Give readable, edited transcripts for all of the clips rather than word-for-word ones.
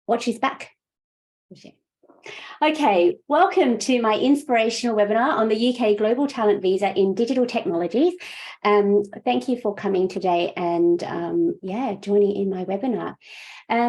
Watch his back. Okay, welcome to my inspirational webinar on the UK Global Talent Visa in Digital Technologies. Thank you for coming today and joining in my webinar.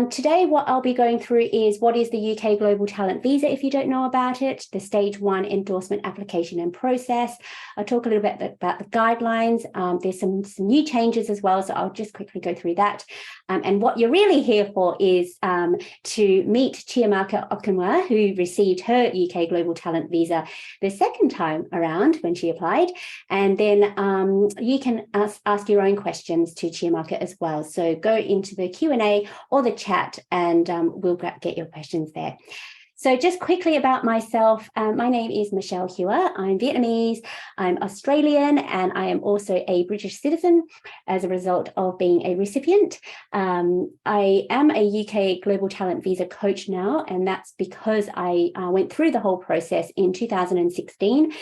Today, what I'll be going through is what is the UK Global Talent Visa, if you don't know about it, the Stage 1 endorsement application and process. I'll talk a little bit about the guidelines. There's some new changes as well, so I'll just quickly go through that. And what you're really here for is to meet Chiamaka Okenwa, who received her UK Global Talent Visa the second time around when she applied. And then you can ask your own questions to Chiamaka as well. So go into the Q&A or the chat and we'll get your questions there. So just quickly about myself, my name is Michelle Hewer. I'm Vietnamese, I'm Australian, and I am also a British citizen as a result of being a recipient. I am a UK Global Talent Visa coach now, and that's because I went through the whole process in 2016.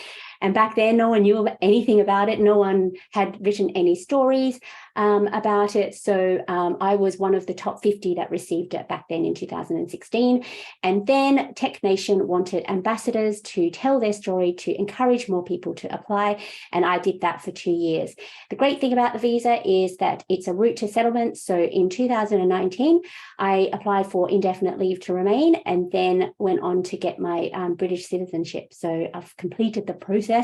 And back then, no one knew anything about it. No one had written any stories about it. So I was one of the top 50 that received it back then in 2016. And then TechNation wanted ambassadors to tell their story, to encourage more people to apply. And I did that for 2 years. The great thing about the visa is that it's a route to settlement. So in 2019, I applied for indefinite leave to remain and then went on to get my British citizenship. So I've completed the process.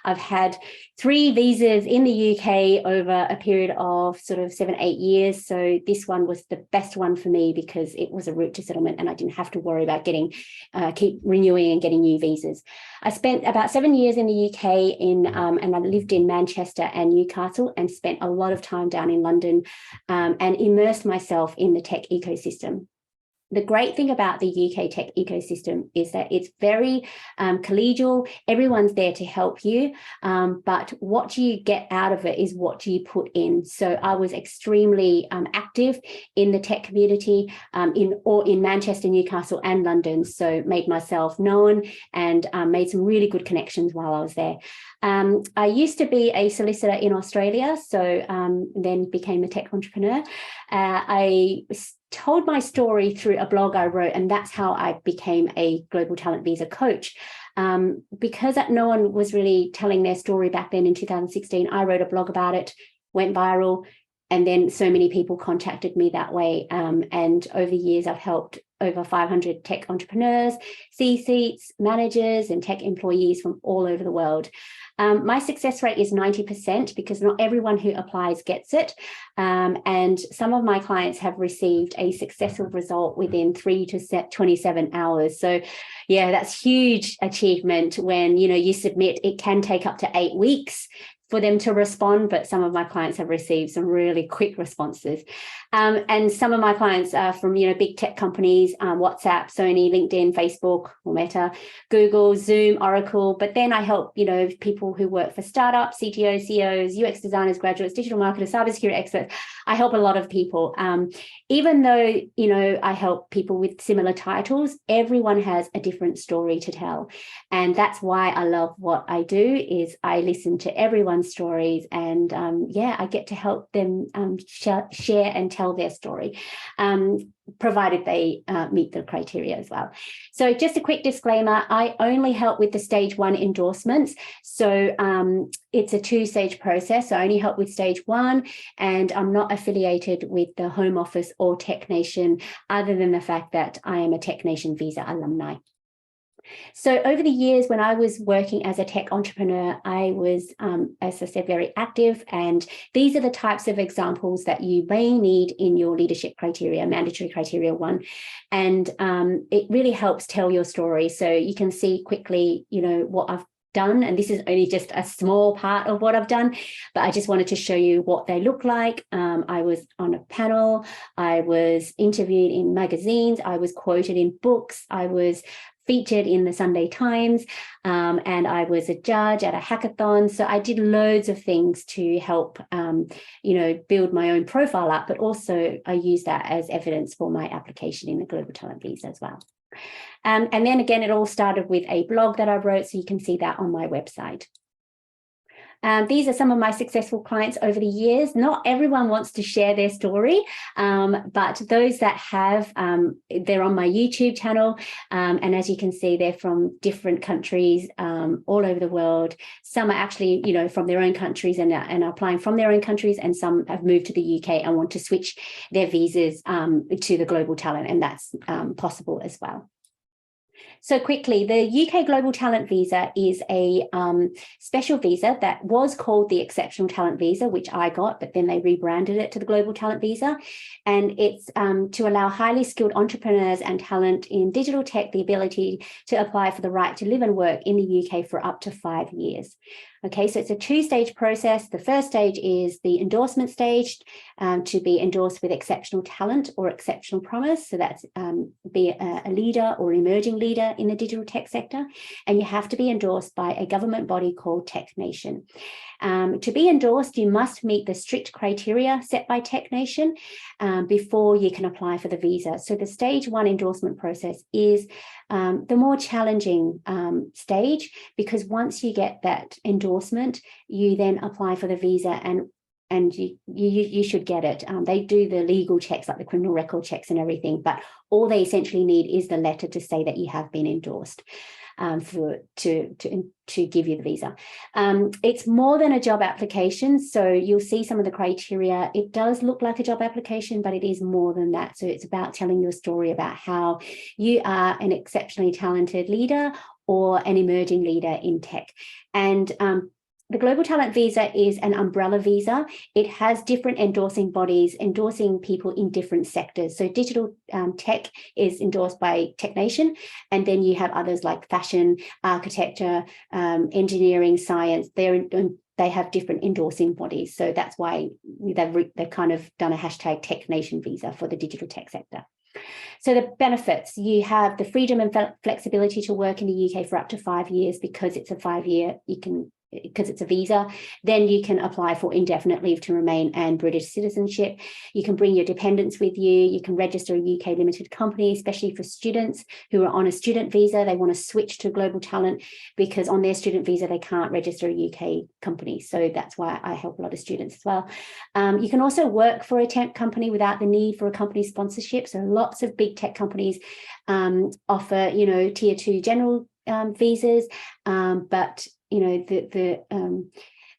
I've had 3 visas in the UK over a period of sort of 7-8 years. So this one was the best one for me because it was a route to settlement and I didn't have to worry about keep renewing and getting new visas. I spent about 7 years in the UK and I lived in Manchester and Newcastle and spent a lot of time down in London and immersed myself in the tech ecosystem. The great thing about the UK tech ecosystem is that it's very collegial. Everyone's there to help you, but what you get out of it is what you put in. So I was extremely active in the tech community in Manchester, Newcastle and London. So made myself known and made some really good connections while I was there. I used to be a solicitor in Australia, so then became a tech entrepreneur. I told my story through a blog I wrote, and that's how I became a Global Talent Visa coach. Because no one was really telling their story back then in 2016, I wrote a blog about it, went viral, and then so many people contacted me that way. And over years, I've helped over 500 tech entrepreneurs, C-suites, managers, and tech employees from all over the world. My success rate is 90% because not everyone who applies gets it. And some of my clients have received a successful result within 3 to 27 hours. So yeah, that's huge achievement when, you submit. It can take up to 8 weeks for them to respond, but some of my clients have received some really quick responses. And some of my clients are from, big tech companies, WhatsApp, Sony, LinkedIn, Facebook, or Meta, Google, Zoom, Oracle. But then I help, people who work for startups, CTOs, CEOs, UX designers, graduates, digital marketers, cybersecurity experts. I help a lot of people. Even though, I help people with similar titles, everyone has a different story to tell. And that's why I love what I do is I listen to everyone's stories and I get to help them share and tell their story, provided they meet the criteria as well. So just a quick disclaimer, I only help with the stage 1 endorsements. So it's a 2-stage process. So I only help with stage 1 and I'm not affiliated with the Home Office or TechNation other than the fact that I am a TechNation visa alumni. So over the years, when I was working as a tech entrepreneur, I was, as I said, very active. And these are the types of examples that you may need in your leadership criteria, mandatory criteria 1. And it really helps tell your story. So you can see quickly, what I've done. And this is only just a small part of what I've done, but I just wanted to show you what they look like. I was on a panel. I was interviewed in magazines. I was quoted in books. I was featured in the Sunday Times, and I was a judge at a hackathon. So I did loads of things to help, build my own profile up, but also I use that as evidence for my application in the Global Talent Visa as well. And then again, it all started with a blog that I wrote, so you can see that on my website. These are some of my successful clients over the years. Not everyone wants to share their story, but those that have, they're on my YouTube channel. And as you can see, they're from different countries all over the world. Some are actually, from their own countries and are applying from their own countries, and some have moved to the UK and want to switch their visas to the global talent, and that's possible as well. So quickly, the UK Global Talent Visa is a special visa that was called the Exceptional Talent Visa, which I got, but then they rebranded it to the Global Talent Visa. And it's to allow highly skilled entrepreneurs and talent in digital tech the ability to apply for the right to live and work in the UK for up to 5 years. Okay, so it's a two-stage process. The first stage is the endorsement stage, to be endorsed with exceptional talent or exceptional promise. So that's be a leader or emerging leader in the digital tech sector. And you have to be endorsed by a government body called JNation. To be endorsed, you must meet the strict criteria set by JNation before you can apply for the visa. So the stage 1 endorsement process is the more challenging stage, because once you get that endorsement, you then apply for the visa, and you should get it. They do the legal checks, like the criminal record checks and everything, but all they essentially need is the letter to say that you have been endorsed to give you the visa. It's more than a job application, so you'll see some of the criteria. It does look like a job application, but it is more than that. So it's about telling your story about how you are an exceptionally talented leader or an emerging leader in tech. And the Global Talent Visa is an umbrella visa. It has different endorsing bodies, endorsing people in different sectors. So digital tech is endorsed by JNation, and then you have others like fashion, architecture, engineering, science. They have different endorsing bodies. So that's why they've kind of done a hashtag JNation visa for the digital tech sector. So the benefits, you have the freedom and flexibility to work in the UK for up to 5 years, because it's a 5-year, because it's a visa. Then you can apply for indefinite leave to remain and British citizenship. You can bring your dependents with you. You can register a UK limited company, especially for students who are on a student visa. They want to switch to global talent because on their student visa, they can't register a UK company. So that's why I help a lot of students as well. You can also work for a tech company without the need for a company sponsorship. So lots of big tech companies offer, tier 2 general visas, but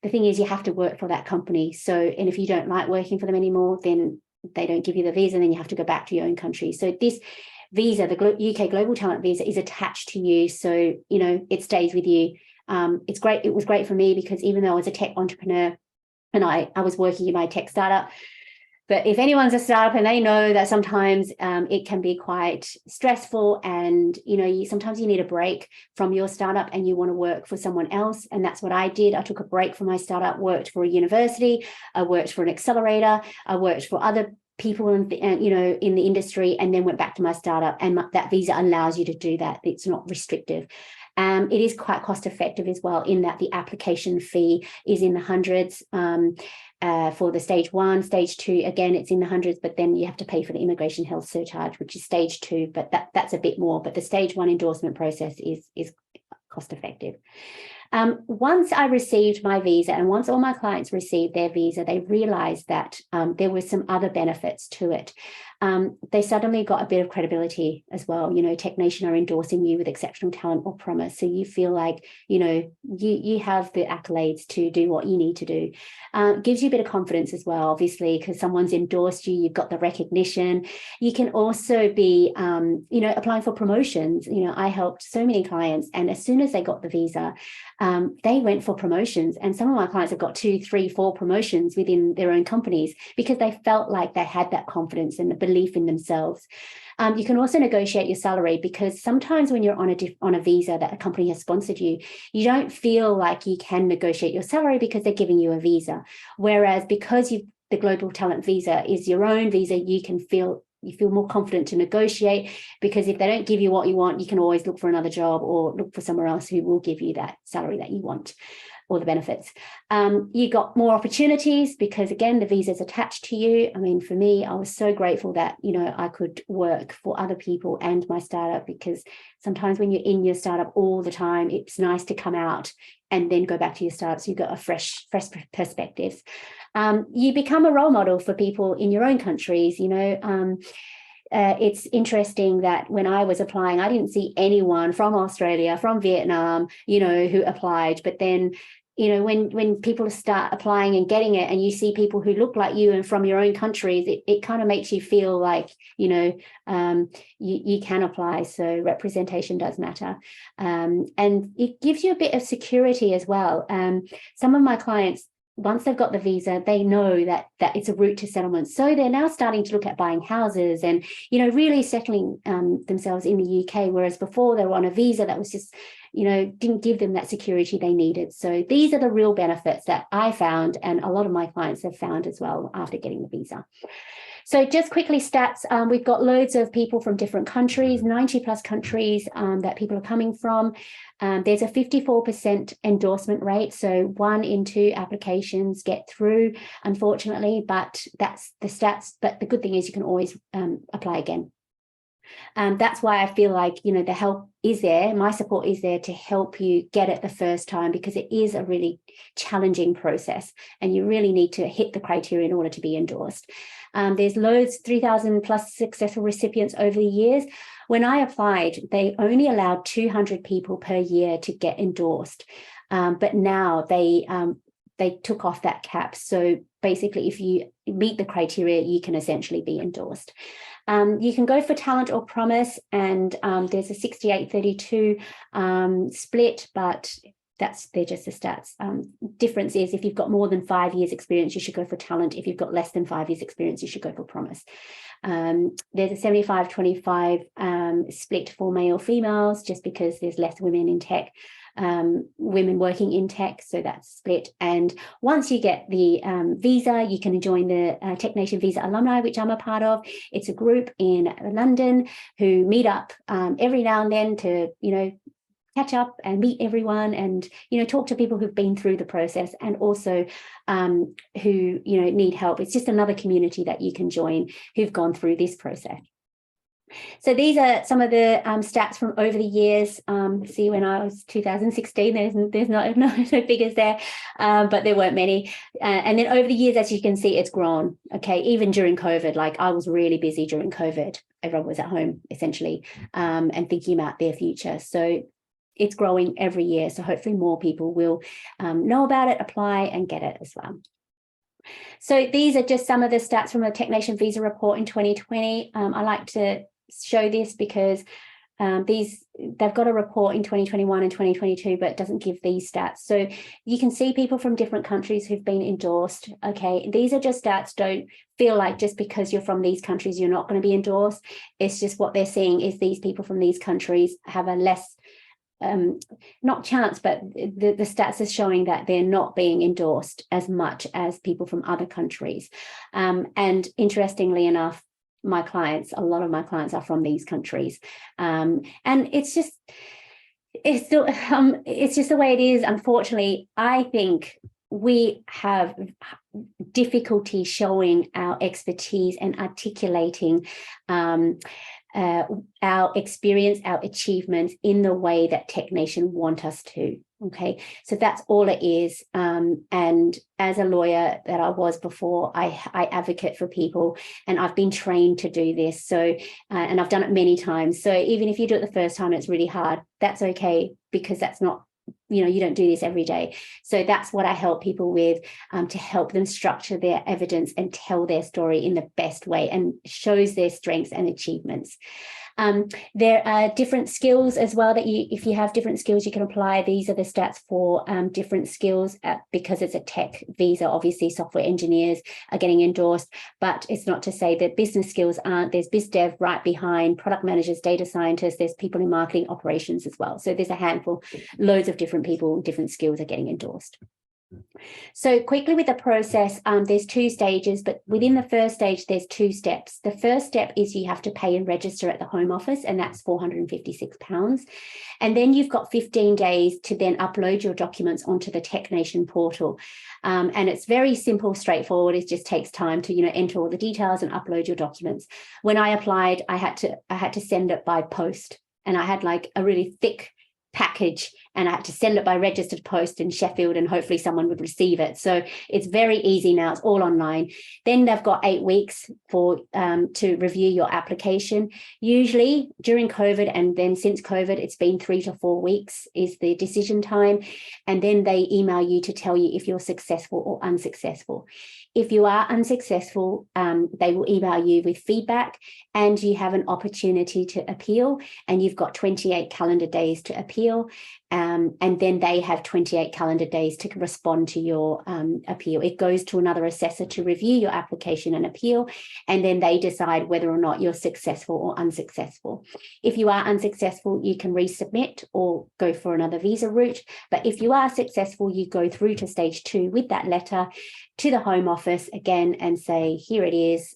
the thing is you have to work for that company. So, and if you don't like working for them anymore, then they don't give you the visa, and then you have to go back to your own country. So this visa, the UK Global Talent Visa, is attached to you. So, it stays with you. It's great. It was great for me because even though I was a tech entrepreneur and I was working in my tech startup, but if anyone's a startup and they know that sometimes it can be quite stressful, and sometimes you need a break from your startup and you want to work for someone else. And that's what I did. I took a break from my startup, worked for a university, I worked for an accelerator, I worked for other people in the industry, and then went back to my startup. And that visa allows you to do that. It's not restrictive. It is quite cost effective as well, in that the application fee is in the hundreds. For the stage 1, stage 2, again, it's in the hundreds, but then you have to pay for the immigration health surcharge, which is stage 2, but that's a bit more. But the stage 1 endorsement process is cost effective. Once I received my visa, and once all my clients received their visa, they realized that there were some other benefits to it. They suddenly got a bit of credibility as well. JNation are endorsing you with exceptional talent or promise. So you feel like, you have the accolades to do what you need to do. Gives you a bit of confidence as well, obviously, because someone's endorsed you, you've got the recognition. You can also be, applying for promotions. I helped so many clients, and as soon as they got the visa, they went for promotions. And some of my clients have got 2, 3, 4 promotions within their own companies because they felt like they had that confidence and the belief in themselves. You can also negotiate your salary, because sometimes when you're on a visa that a company has sponsored you, you don't feel like you can negotiate your salary because they're giving you a visa. Whereas because the Global Talent Visa is your own visa, you feel more confident to negotiate, because if they don't give you what you want, you can always look for another job or look for somewhere else who will give you that salary that you want. all the benefits. You got more opportunities because, again, the visa is attached to you. I mean, for me, I was so grateful that, you know, I could work for other people and my startup, because sometimes when you're in your startup all the time, it's nice to come out and then go back to your startup, so you've got a fresh perspectives. You become a role model for people in your own countries, you know. It's interesting that when I was applying, I didn't see anyone from Australia, from Vietnam, you know, who applied. But then, you know, when people start applying and getting it, and you see people who look like you and from your own countries, it kind of makes you feel like, you know, you can apply. So representation does matter. And it gives you a bit of security as well. Some of my clients, once they've got the visa, they know that it's a route to settlement. So they're now starting to look at buying houses and, you know, really settling themselves in the UK, whereas before they were on a visa that was just, you know, didn't give them that security they needed. So these are the real benefits that I found, and a lot of my clients have found as well after getting the visa. So just quickly stats, we've got loads of people from different countries, 90 plus countries that people are coming from. There's a 54% endorsement rate. So 1 in 2 applications get through, unfortunately, but that's the stats. But the good thing is you can always apply again. That's why I feel like, you know, the help is there. My support is there to help you get it the first time, because it is a really challenging process and you really need to hit the criteria in order to be endorsed. There's loads, 3,000 plus successful recipients over the years. When I applied, they only allowed 200 people per year to get endorsed. But now they took off that cap. So basically, if you meet the criteria, you can essentially be endorsed. You can go for talent or promise, and there's a 68-32 split, but they're just the stats. Difference is if you've got more than 5 years experience, you should go for talent. If you've got less than 5 years experience, you should go for promise. There's a 75-25 split for male females, just because there's less women in tech. Women working in tech, so that's split. And once you get the visa, you can join the TechNation Visa Alumni, which I'm a part of. It's a group in London who meet up every now and then to, you know, catch up and meet everyone and, you know, talk to people who've been through the process and also who, you know, need help. It's just another community that you can join who've gone through this process. So these are some of the stats from over the years. See, when I was 2016, there's not no figures there, but there weren't many. And then over the years, as you can see, it's grown. Okay, even during COVID, like I was really busy during COVID. Everyone was at home essentially and thinking about their future. So it's growing every year. So hopefully more people will know about it, apply and get it as well. So these are just some of the stats from the TechNation Visa report in 2020. I like to show this because they've got a report in 2021 and 2022, but it doesn't give these stats. So you can see people from different countries who've been endorsed. Okay, these are just stats. Don't feel like just because you're from these countries, you're not going to be endorsed. It's just what they're seeing is these people from these countries have a less not chance, but the stats are showing that they're not being endorsed as much as people from other countries. And interestingly enough, a lot of my clients are from these countries. And it's just the way it is. Unfortunately, I think we have difficulty showing our expertise and articulating our experience, our achievements in the way that TechNation want us to. Okay, so that's all it is. And as a lawyer that I was before, I advocate for people, and I've been trained to do this. So, and I've done it many times. So even if you do it the first time, it's really hard. That's okay, because that's not, you know, you don't do this every day. So that's what I help people with, to help them structure their evidence and tell their story in the best way and shows their strengths and achievements. There are different skills as well that if you have different skills, you can apply. These are the stats for different skills because it's a tech visa. Obviously, software engineers are getting endorsed, but it's not to say that business skills aren't. There's biz dev right behind, product managers, data scientists, there's people in marketing operations as well. So there's a handful, loads of different people, different skills are getting endorsed. So quickly with the process, there's 2 stages, but within the first stage, there's 2 steps. The first step is you have to pay and register at the Home Office, and that's £456. And then you've got 15 days to then upload your documents onto the JNation portal. And it's very simple, straightforward. It just takes time to, enter all the details and upload your documents. When I applied, I had to send it by post, and I had like a really thick package, and I had to send it by registered post in Sheffield, and hopefully someone would receive it. So it's very easy now. It's all online. Then they've got 8 weeks for to review your application. Usually during COVID, and then since COVID, it's been 3 to 4 weeks is the decision time. And then they email you to tell you if you're successful or unsuccessful. If you are unsuccessful, they will email you with feedback, and you have an opportunity to appeal, and you've got 28 calendar days to appeal. And then they have 28 calendar days to respond to your appeal. It goes to another assessor to review your application and appeal, and then they decide whether or not you're successful or unsuccessful. If you are unsuccessful, you can resubmit or go for another visa route. But if you are successful, you go through to stage 2 with that letter to the Home Office again and say, here it is,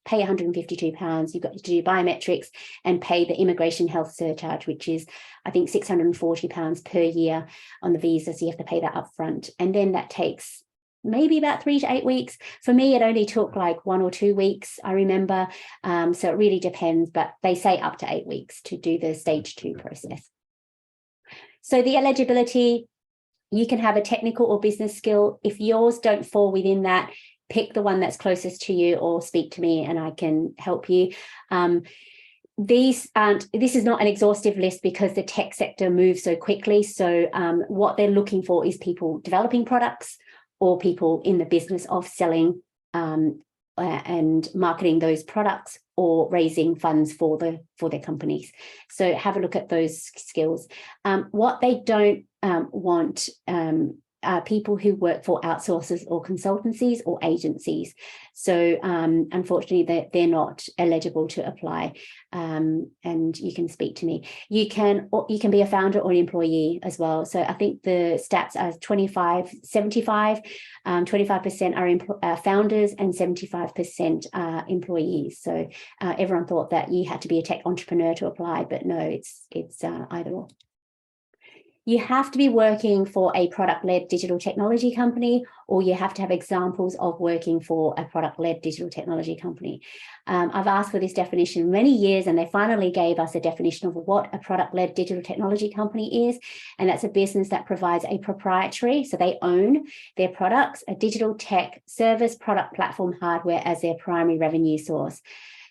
pay £152, you've got to do biometrics and pay the immigration health surcharge, which is, I think, £640 per year on the visa. So you have to pay that up front. And then that takes maybe about 3 to 8 weeks. For me, it only took like 1 or 2 weeks, I remember. So it really depends, but they say up to 8 weeks to do the stage 2 process. So the eligibility, you can have a technical or business skill. If yours don't fall within that, pick the one that's closest to you or speak to me and I can help you. This is not an exhaustive list because the tech sector moves so quickly. So what they're looking for is people developing products or people in the business of selling and marketing those products or raising funds for their companies. So have a look at those skills. What they don't want people who work for outsourcers or consultancies or agencies. So unfortunately, they're not eligible to apply. And you can speak to me. You can be a founder or an employee as well. So I think the stats are 25-75. 25% are founders and 75% are employees. So everyone thought that you had to be a tech entrepreneur to apply, but no, it's either or. You have to be working for a product-led digital technology company, or you have to have examples of working for a product-led digital technology company. I've asked for this definition many years, and they finally gave us a definition of what a product-led digital technology company is. And that's a business that provides a proprietary, so they own their products, a digital tech service, product, platform, hardware as their primary revenue source.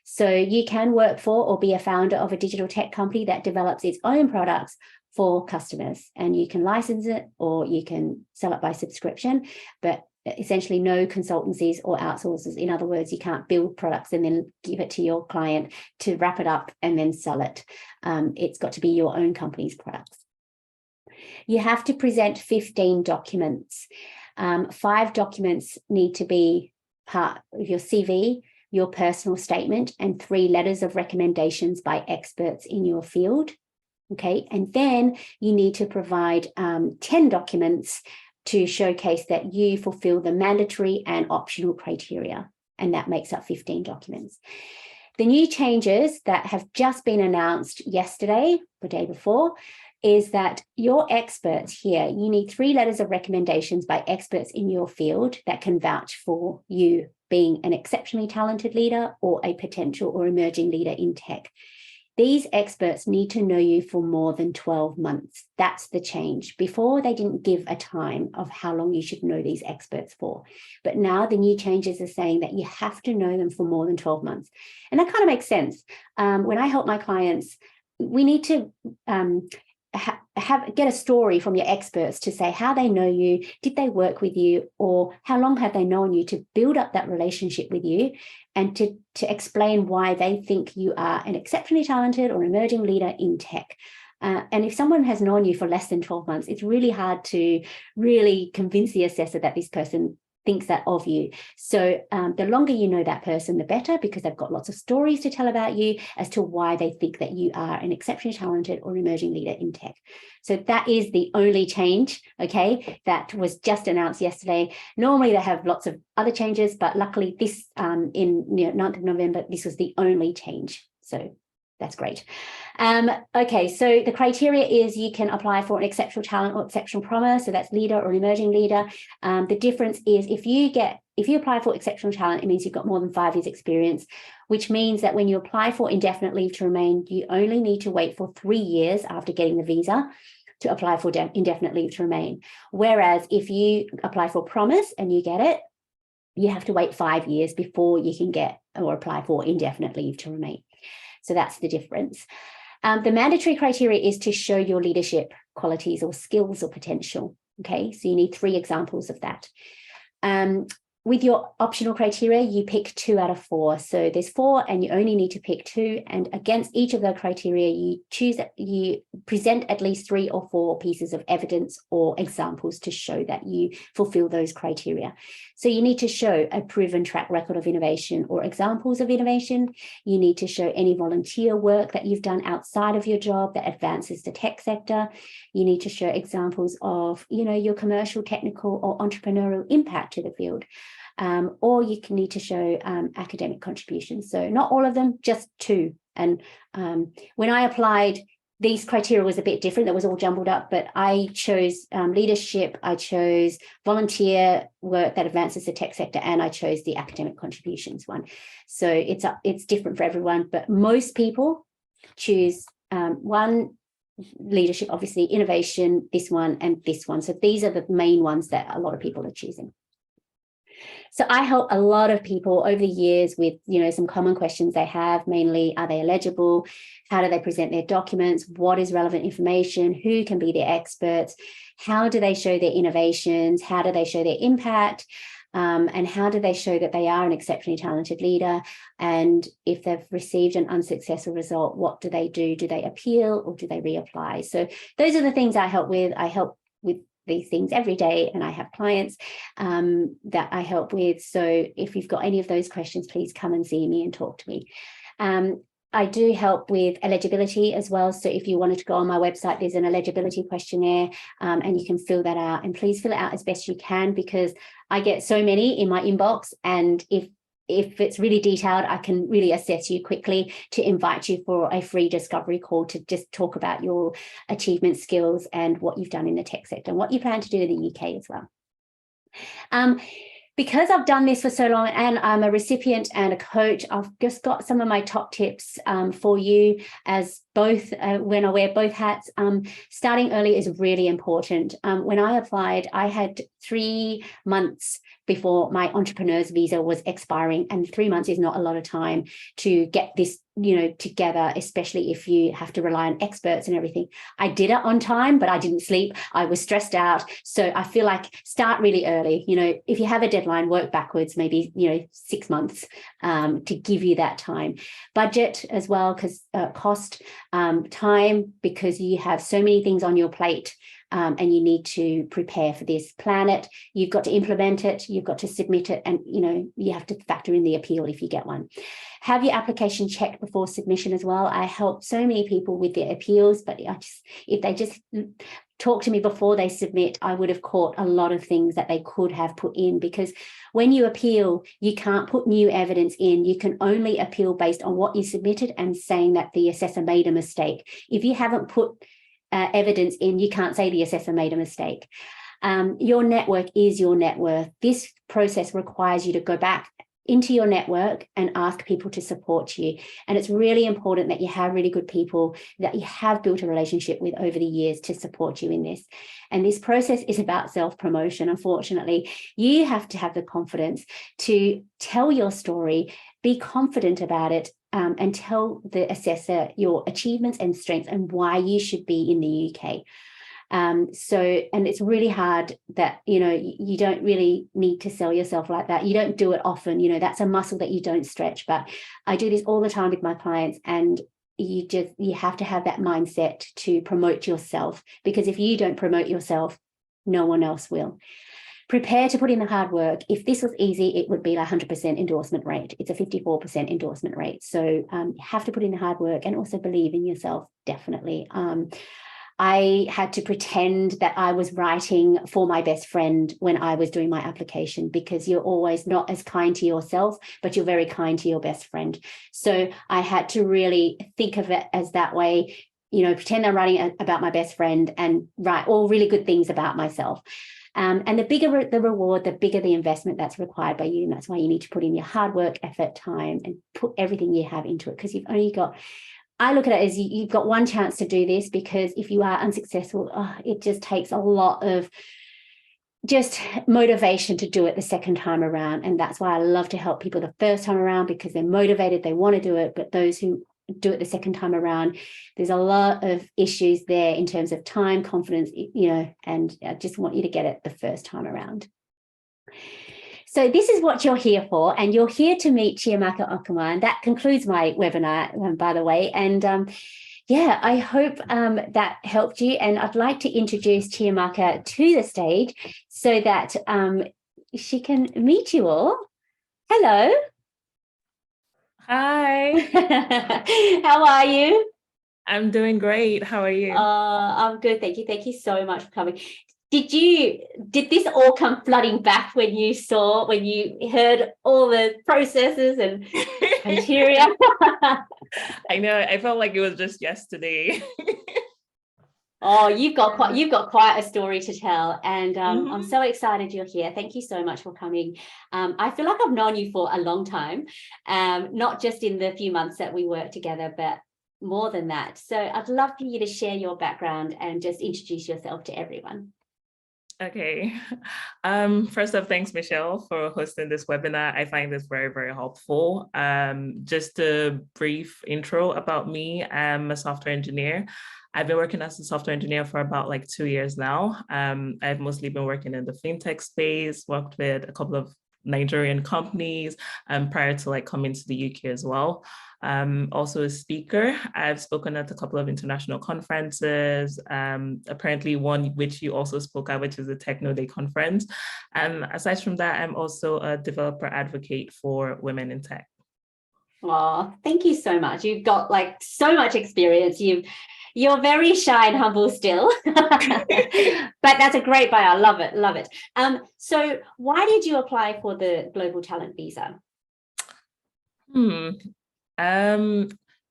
So you can work for or be a founder of a digital tech company that develops its own products for customers, and you can license it or you can sell it by subscription, but essentially no consultancies or outsourcers. In other words, you can't build products and then give it to your client to wrap it up and then sell it. It's got to be your own company's products. You have to present 15 documents. 5 documents need to be part of your CV, your personal statement, and 3 letters of recommendations by experts in your field. Okay, and then you need to provide 10 documents to showcase that you fulfill the mandatory and optional criteria, and that makes up 15 documents. The new changes that have just been announced yesterday, the day before, is that your experts here, you need 3 letters of recommendations by experts in your field that can vouch for you being an exceptionally talented leader or a potential or emerging leader in tech. These experts need to know you for more than 12 months. That's the change. Before, they didn't give a time of how long you should know these experts for. But now the new changes are saying that you have to know them for more than 12 months. And that kind of makes sense. When I help my clients, we need to get a story from your experts to say how they know you, did they work with you, or how long have they known you, to build up that relationship with you and to explain why they think you are an exceptionally talented or emerging leader in tech. And if someone has known you for less than 12 months, it's really hard to really convince the assessor that this person thinks that of you. So the longer you know that person, the better, because they've got lots of stories to tell about you as to why they think that you are an exceptionally talented or emerging leader in tech. So that is the only change, okay, that was just announced yesterday. Normally they have lots of other changes, but luckily this in 9th of November, this was the only change. So that's great. Okay, so the criteria is you can apply for an exceptional talent or exceptional promise. So that's leader or emerging leader. The difference is if you apply for exceptional talent, it means you've got more than 5 years experience, which means that when you apply for indefinite leave to remain, you only need to wait for 3 years after getting the visa to apply for indefinite leave to remain. Whereas if you apply for promise and you get it, you have to wait 5 years before you can get or apply for indefinite leave to remain. So that's the difference. The mandatory criteria is to show your leadership qualities or skills or potential. Okay, so you need 3 examples of that. With your optional criteria, you pick 2 out of 4. So there's 4 and you only need to pick 2. And against each of the criteria, you present at least 3 or 4 pieces of evidence or examples to show that you fulfill those criteria. So you need to show a proven track record of innovation or examples of innovation. You need to show any volunteer work that you've done outside of your job that advances the tech sector. You need to show examples of, your commercial, technical, or entrepreneurial impact to the field. Or you can need to show academic contributions. So not all of them, just 2. And when I applied, these criteria was a bit different. That was all jumbled up, but I chose leadership, I chose volunteer work that advances the tech sector, and I chose the academic contributions one. So it's different for everyone, but most people choose one, leadership, obviously, innovation, this one, and this one. So these are the main ones that a lot of people are choosing. So I help a lot of people over the years with, some common questions they have, mainly, are they eligible? How do they present their documents? What is relevant information? Who can be their experts? How do they show their innovations? How do they show their impact? And how do they show that they are an exceptionally talented leader? And if they've received an unsuccessful result, what do they do? Do they appeal or do they reapply? So those are the things I help with. I help with these things every day, and I have clients that I help with. So if you've got any of those questions, please come and see me and talk to me. I do help with eligibility as well. So if you wanted to go on my website, there's an eligibility questionnaire and you can fill that out. And please fill it out as best you can, because I get so many in my inbox. And if it's really detailed, I can really assess you quickly to invite you for a free discovery call to just talk about your achievement, skills, and what you've done in the tech sector and what you plan to do in the UK as well. Because I've done this for so long and I'm a recipient and a coach, I've just got some of my top tips for you as both when I wear both hats. Starting early is really important. When I applied, I had 3 months before my entrepreneur's visa was expiring, and 3 months is not a lot of time to get this together, especially if you have to rely on experts and everything. I did it on time, but I didn't sleep. I was stressed out. So I feel like start really early. If you have a deadline, work backwards, maybe, 6 months to give you that time. Budget as well, because cost, time, because you have so many things on your plate. And you need to prepare for this, plan it, you've got to implement it, you've got to submit it, and you have to factor in the appeal if you get one. Have your application checked before submission as well. I help so many people with their appeals, but if they just talk to me before they submit, I would have caught a lot of things that they could have put in, because when you appeal, you can't put new evidence in. You can only appeal based on what you submitted and saying that the assessor made a mistake. If you haven't put evidence in, you can't say the assessor made a mistake. Your network is your net worth. This process requires you to go back into your network and ask people to support you. And it's really important that you have really good people that you have built a relationship with over the years to support you in this. And this process is about self-promotion. Unfortunately, you have to have the confidence to tell your story, be confident about it, and tell the assessor your achievements and strengths and why you should be in the UK. And it's really hard that, you don't really need to sell yourself like that. You don't do it often, that's a muscle that you don't stretch. But I do this all the time with my clients, and you have to have that mindset to promote yourself, because if you don't promote yourself, no one else will. prepare to put in the hard work. If this was easy, it would be like 100% endorsement rate. It's a 54% endorsement rate. So you have to put in the hard work and also believe in yourself, definitely. I had to pretend that I was writing for my best friend when I was doing my application, because you're always not as kind to yourself, but you're very kind to your best friend. So I had to really think of it as that way, pretend I'm writing about my best friend and write all really good things about myself. And the bigger the reward, the bigger the investment that's required by you. And that's why you need to put in your hard work, effort, time, and put everything you have into it, because you've only got, I look at it as you've got one chance to do this, because if you are unsuccessful, it just takes a lot of just motivation to do it the second time around. And that's why I love to help people the first time around, because they're motivated, they want to do it. But those who do it the second time around, there's a lot of issues there in terms of time, confidence, and I just want you to get it the first time around. So this is what you're here for, and you're here to meet Chiamaka Okenwa, and that concludes my webinar, by the way. And I hope that helped you, and I'd like to introduce Chiamaka to the stage so that she can meet you all. Hello. Hi. How are you? I'm doing great. How are you? I'm good. Thank you. Thank you so much for coming. Did this all come flooding back when you heard all the processes and criteria? I know. I felt like it was just yesterday. Oh, you've got quite a story to tell, and I'm so excited you're here. Thank you so much for coming. I feel like I've known you for a long time, not just in the few months that we worked together, but more than that. So I'd love for you to share your background and just introduce yourself to everyone. Okay. First off, thanks, Michelle, for hosting this webinar. I find this very, very helpful. Just a brief intro about me. I'm a software engineer. I've been working as a software engineer for about 2 years now. I've mostly been working in the fintech space, worked with a couple of Nigerian companies prior to coming to the UK as well. Also a speaker. I've spoken at a couple of international conferences, apparently one which you also spoke at, which is the nowDay conference. Aside from that, I'm also a developer advocate for women in tech. Oh, thank you so much. You've got so much experience. You're very shy and humble still, but that's a great bio. I love it. Love it. So why did you apply for the Global Talent Visa?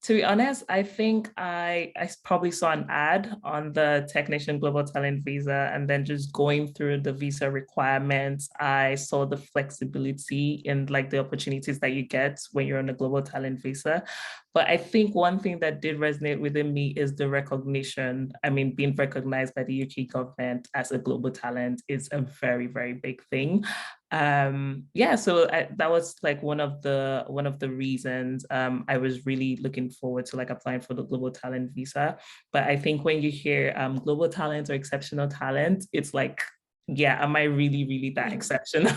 To be honest, I think I probably saw an ad on the JNation Global Talent Visa, and then just going through the visa requirements, I saw the flexibility in the opportunities that you get when you're on a Global Talent Visa. But I think one thing that did resonate within me is the recognition. I mean, being recognized by the UK government as a global talent is a very, very big thing. So that was one of the reasons I was really looking forward to applying for the Global Talent Visa. But I think when you hear global talent or exceptional talent, it's am I really that exceptional?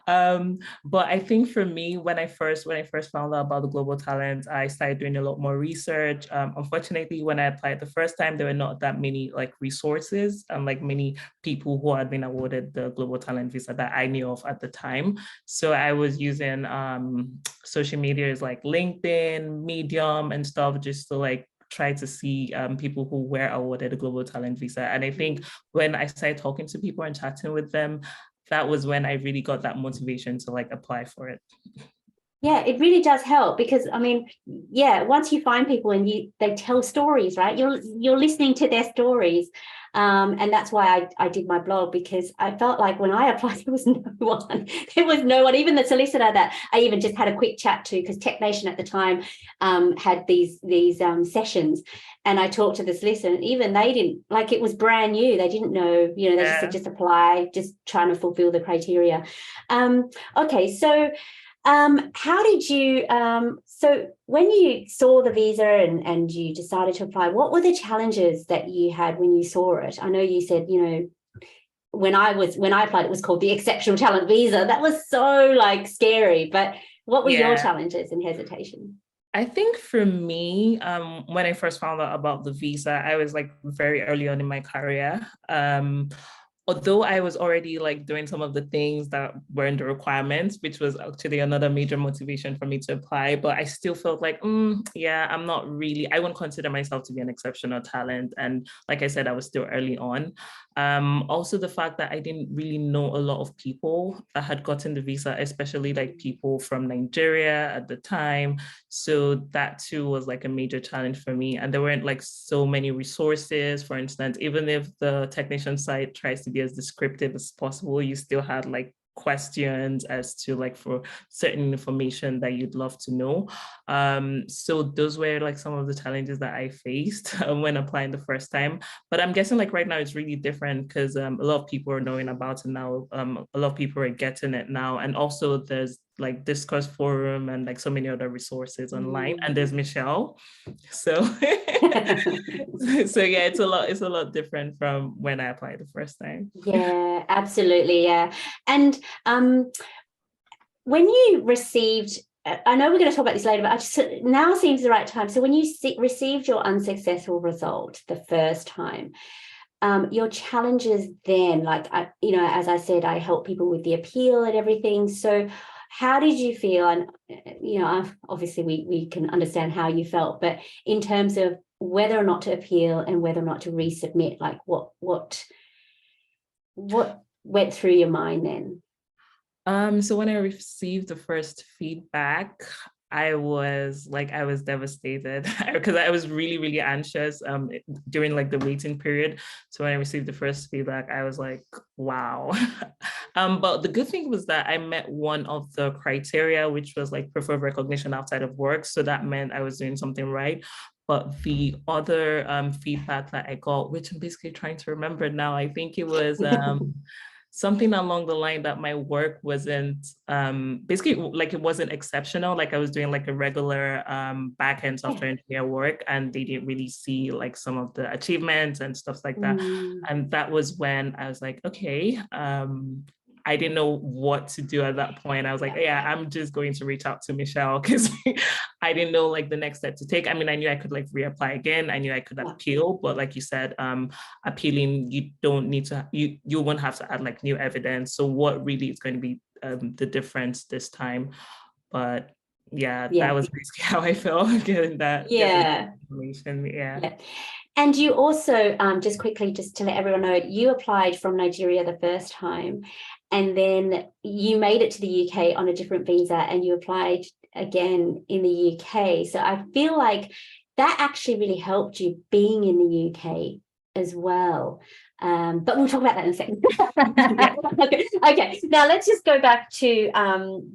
But I think for me, when I first found out about the global talent, I started doing a lot more research. Unfortunately, when I applied the first time, there were not that many resources and many people who had been awarded the global talent visa that I knew of at the time. So I was using social medias like LinkedIn, Medium, and stuff just to try to see people who were awarded a global talent visa. And I think when I started talking to people and chatting with them, that was when I really got that motivation to apply for it. Yeah, it really does help, because I mean, once you find people and they tell stories, right? You're listening to their stories. And that's why I did my blog, because I felt like when I applied, there was no one, even the solicitor that I even just had a quick chat to, because JNation at the time had these sessions, and I talked to the solicitor, and even they didn't, it was brand new. They didn't know, they just said, just apply, just trying to fulfill the criteria. Okay, so how did you, so when you saw the visa and you decided to apply, what were the challenges that you had when you saw it? I know you said, when I applied, it was called the Exceptional Talent Visa. That was so scary, but what were your challenges and hesitation? I think for me, when I first found out about the visa, I was very early on in my career. although I was already like doing some of the things that were in the requirements, which was actually another major motivation for me to apply, but I still felt like, yeah, I'm not really, I wouldn't consider myself to be an exceptional talent. And like I said, I was still early on. Also the fact that I didn't really know a lot of people that had gotten the visa, especially like people from Nigeria at the time. So that too was like a major challenge for me. And there weren't like so many resources. For instance, even if the technician site tries to be as descriptive as possible, you still had like questions as to like for certain information that you'd love to know. So those were like some of the challenges that I faced when applying the first time. But I'm guessing like right now it's really different because a lot of people are knowing about it now. A lot of people are getting it now. And also there's like Discourse Forum and like so many other resources online. And there's Michelle. So so yeah, it's a lot different from when I applied the first time. Yeah, absolutely. Yeah. And when you received, I know we're going to talk about this later, but I just, now seems the right time. So when you received your unsuccessful result the first time, your challenges then, like, as I said, I help people with the appeal and everything. So how did you feel? And, obviously we can understand how you felt, but in terms of whether or not to appeal and whether or not to resubmit, like what went through your mind then? So when I received the first feedback, I was devastated because I was really, really anxious during like the waiting period. So when I received the first feedback, I was like, wow. But the good thing was that I met one of the criteria, which was like preferred recognition outside of work. So that meant I was doing something right. But the other feedback that I got, which I'm basically trying to remember now, I think it was something along the line that my work wasn't basically like it wasn't exceptional. Like I was doing like a regular backend software engineer work, and they didn't really see like some of the achievements and stuff like that. And that was when I was like, okay, I didn't know what to do at that point. I was like, yeah, I'm just going to reach out to Michelle because I didn't know like the next step to take. I mean, I knew I could like reapply again. I knew I could appeal, but like you said, appealing, you don't need to, you won't have to add like new evidence. So what really is going to be the difference this time? But yeah, that was basically how I felt getting that information. Yeah. And you also, just quickly, just to let everyone know, you applied from Nigeria the first time, and then you made it to the UK on a different visa, and you applied again in the UK. So I feel like that actually really helped you being in the UK as well. But we'll talk about that in a second. Okay. Now let's just go back to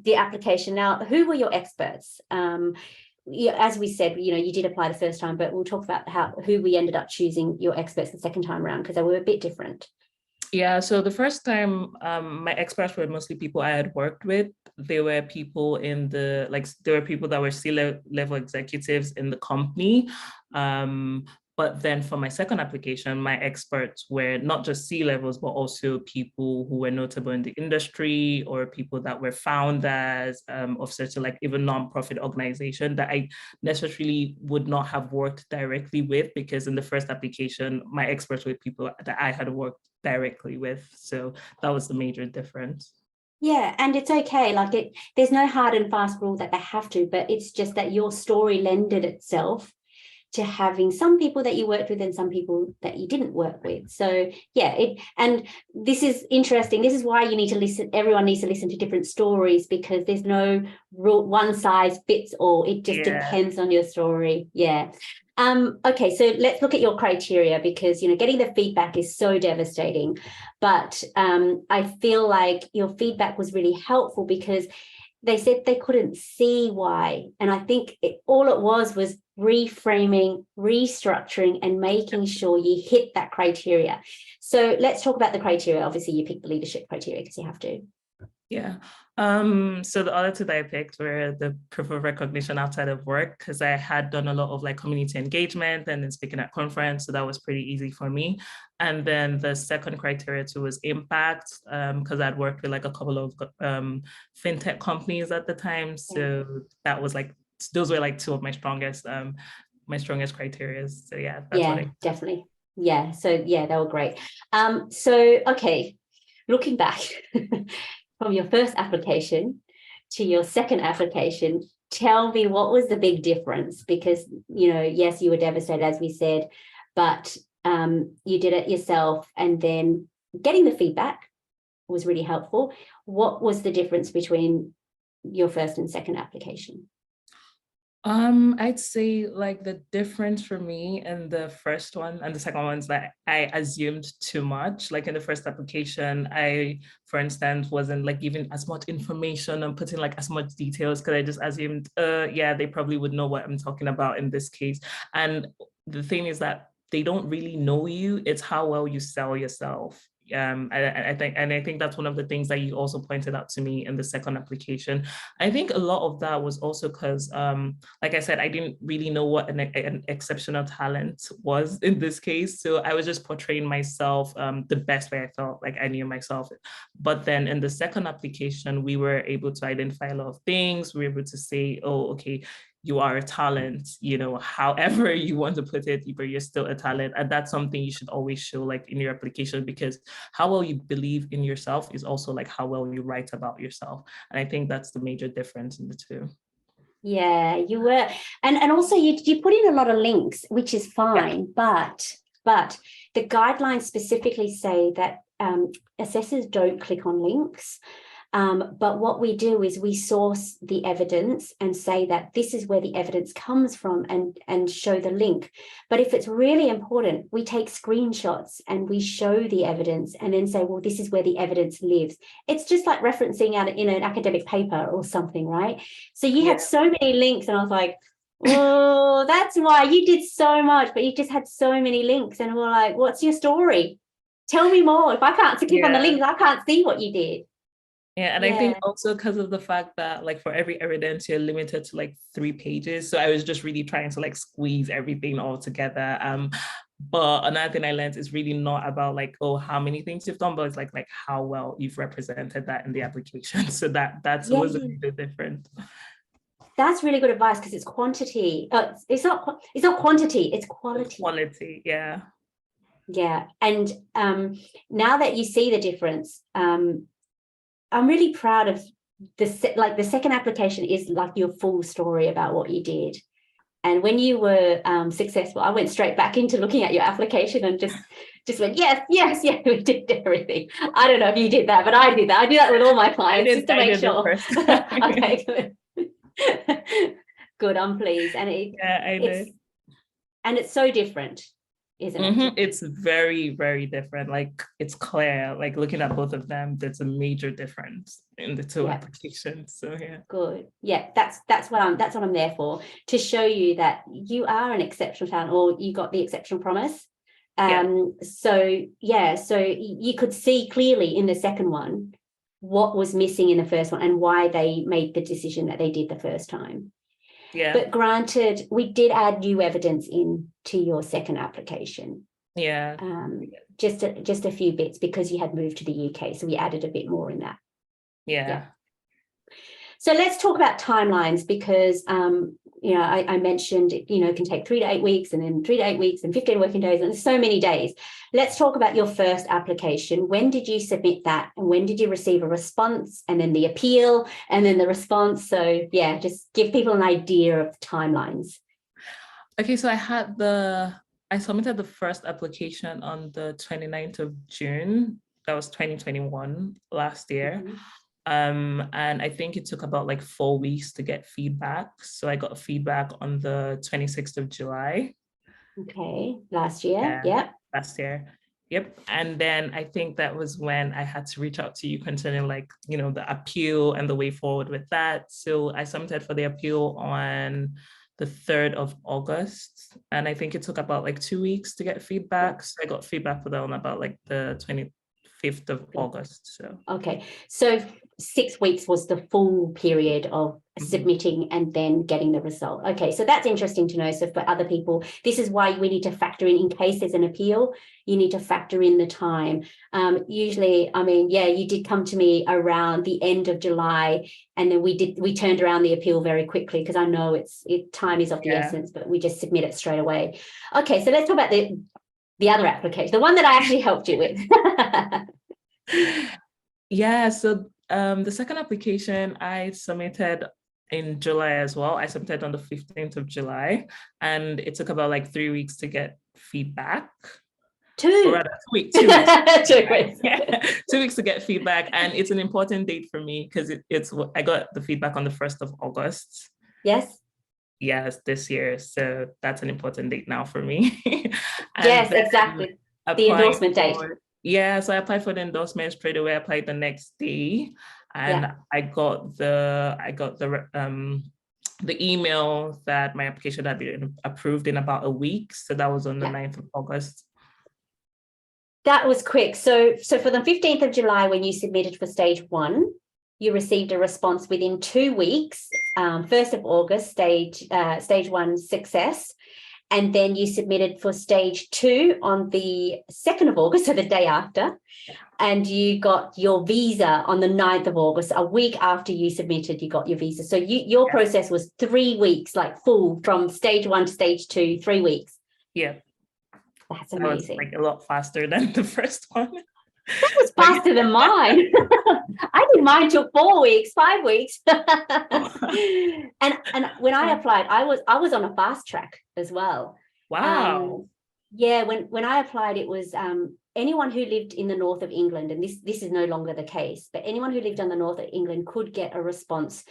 the application. Now, who were your experts? As we said, you did apply the first time, but we'll talk about who we ended up choosing your experts the second time around, because they were a bit different. Yeah, so the first time, my experts were mostly people I had worked with. They were people there were people that were C-level executives in the company. But then for my second application, my experts were not just C-levels, but also people who were notable in the industry, or people that were founders of certain like even nonprofit organization that I necessarily would not have worked directly with, because in the first application, my experts were people that I had worked directly with. So that was the major difference. Yeah, and it's okay. Like there's no hard and fast rule that they have to, but it's just that your story lended itself to having some people that you worked with and some people that you didn't work with. So yeah, and this is interesting. This is why you need to listen. Everyone needs to listen to different stories, because there's no rule, one size fits all. It just depends on your story. Yeah. Okay, so let's look at your criteria, because getting the feedback is so devastating. But I feel like your feedback was really helpful, because they said they couldn't see why. And I think all it was reframing, restructuring, and making sure you hit that criteria. So let's talk about the criteria. Obviously, you picked the leadership criteria because you have to. Yeah. So the other two that I picked were the proof of recognition outside of work, because I had done a lot of like community engagement and then speaking at conference. So that was pretty easy for me. And then the second criteria too was impact, because I'd worked with like a couple of fintech companies at the time. So that was like, those were like two of my strongest criteria. So yeah, that's what I definitely. Yeah, so yeah, they were great. So okay, looking back from your first application to your second application, tell me what was the big difference? Because, you know, yes, you were devastated, as we said, but you did it yourself, and then getting the feedback was really helpful. What was the difference between your first and second application? I'd say like the difference for me in the first one and the second one is that I assumed too much. Like in the first application, I, for instance, wasn't like giving as much information and putting like as much details because I just assumed, yeah, they probably would know what I'm talking about in this case. And the thing is that they don't really know you. It's how well you sell yourself. I think that's one of the things that you also pointed out to me in the second application. I think a lot of that was also because, like I said, I didn't really know what an exceptional talent was in this case. So I was just portraying myself the best way I felt like I knew myself. But then in the second application, we were able to identify a lot of things. We were able to say, oh, okay, you are a talent, you know, however you want to put it, but you're still a talent. And that's something you should always show like in your application, because how well you believe in yourself is also like how well you write about yourself. And I think that's the major difference in the two. Yeah, you were. And also you put in a lot of links, which is fine, yeah. But the guidelines specifically say that assessors don't click on links. But what we do is we source the evidence and say that this is where the evidence comes from, and show the link. But if it's really important, we take screenshots and we show the evidence and then say, well, this is where the evidence lives. It's just like referencing out in an academic paper or something, right? So you had so many links, and I was like, oh, that's why you did so much, but you just had so many links. And we're like, what's your story? Tell me more. If I can't click on the links, I can't see what you did. Yeah, and I think also because of the fact that like for every evidence, you're limited to like 3 pages. So I was just really trying to like squeeze everything all together. But another thing I learned is really not about like, oh, how many things you've done, but it's like how well you've represented that in the application. So that's was a bit different. That's really good advice, because it's quantity. It's not quantity, it's quality. It's quality, yeah. Yeah. And now that you see the difference, I'm really proud of the second application is like your full story about what you did. And when you were successful, I went straight back into looking at your application and just went, yes, we did everything. I don't know if you did that, but I did that. I do that with all my clients just to make sure. Okay, good. Good, I'm pleased. And it's so different, isn't it? It's very, very different. Like it's clear, like looking at both of them, there's a major difference in the two applications. So yeah. Good. Yeah, that's what I'm there for, to show you that you are an exceptional talent, or you got the exceptional promise. So you could see clearly in the second one what was missing in the first one and why they made the decision that they did the first time. Yeah. But granted, we did add new evidence in to your second application. Yeah. Just a few bits, because you had moved to the UK, so we added a bit more in that. Yeah. So let's talk about timelines, because I mentioned it can take 3 to 8 weeks, and then 3 to 8 weeks, and 15 working days, and so many days. Let's talk about your first application. When did you submit that, and when did you receive a response, and then the appeal, and then the response? So yeah, just give people an idea of timelines. Okay, so I submitted the first application on the 29th of June. That was 2021, last year. And I think it took about like 4 weeks to get feedback. So I got feedback on the 26th of July. Okay, last year. Yeah. Last year. Yep. And then I think that was when I had to reach out to you concerning like, the appeal and the way forward with that. So I submitted for the appeal on the 3rd of August. And I think it took about like 2 weeks to get feedback. So I got feedback for that on about like the 25th of August. So okay, so 6 weeks was the full period of submitting and then getting the result. Okay, so that's interesting to know. So for other people, this is why we need to factor in case there's an appeal, you need to factor in the time. Usually, you did come to me around the end of July, and then we turned around the appeal very quickly, because I know time is of the essence, but we just submit it straight away. Okay, so let's talk about the other application, the one that I actually helped you with. Yeah, so the second application I submitted in July as well. I submitted on the 15th of July, and it took about like 3 weeks to get feedback. Or rather, 2 weeks. 2 weeks. 2 weeks. Yeah, 2 weeks to get feedback, and it's an important date for me because I got the feedback on the 1st of August. Yes. Yes, this year. So that's an important date now for me. Yes, exactly. The endorsement date. Yeah, so I applied for the endorsement straight away. I applied the next day, and I got the email that my application had been approved in about a week. So that was on the 9th of August. That was quick. So for the 15th of July, when you submitted for stage 1, you received a response within 2 weeks. 1st of August, stage 1 success. And then you submitted for stage 2 on the 2nd of August, so the day after. And you got your visa on the 9th of August, a week after you submitted, you got your visa. So your process was 3 weeks, like full, from stage 1 to stage 2, 3 weeks. Yeah. That's amazing. That was like a lot faster than the first one. That was faster than mine. I did mine took 4 weeks, 5 weeks. and when I applied, I was on a fast track as well. Wow. Yeah, when I applied, it was anyone who lived in the north of England, and this is no longer the case, but anyone who lived on the north of England could get a response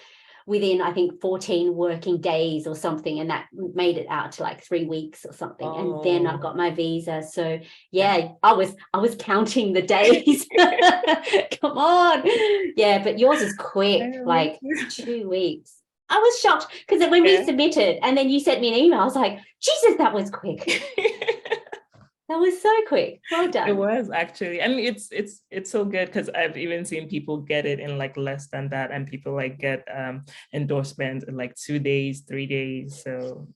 within, I think, 14 working days or something, and that made it out to like 3 weeks or something. And then I got my visa. So yeah, I was counting the days. Come on. Yeah, but yours is quick, like 2 weeks. I was shocked because when we submitted and then you sent me an email, I was like, Jesus, that was quick. That was so quick. Well done. It was actually, and it's so good because I've even seen people get it in like less than that, and people like get endorsements in like 2 days, 3 days. So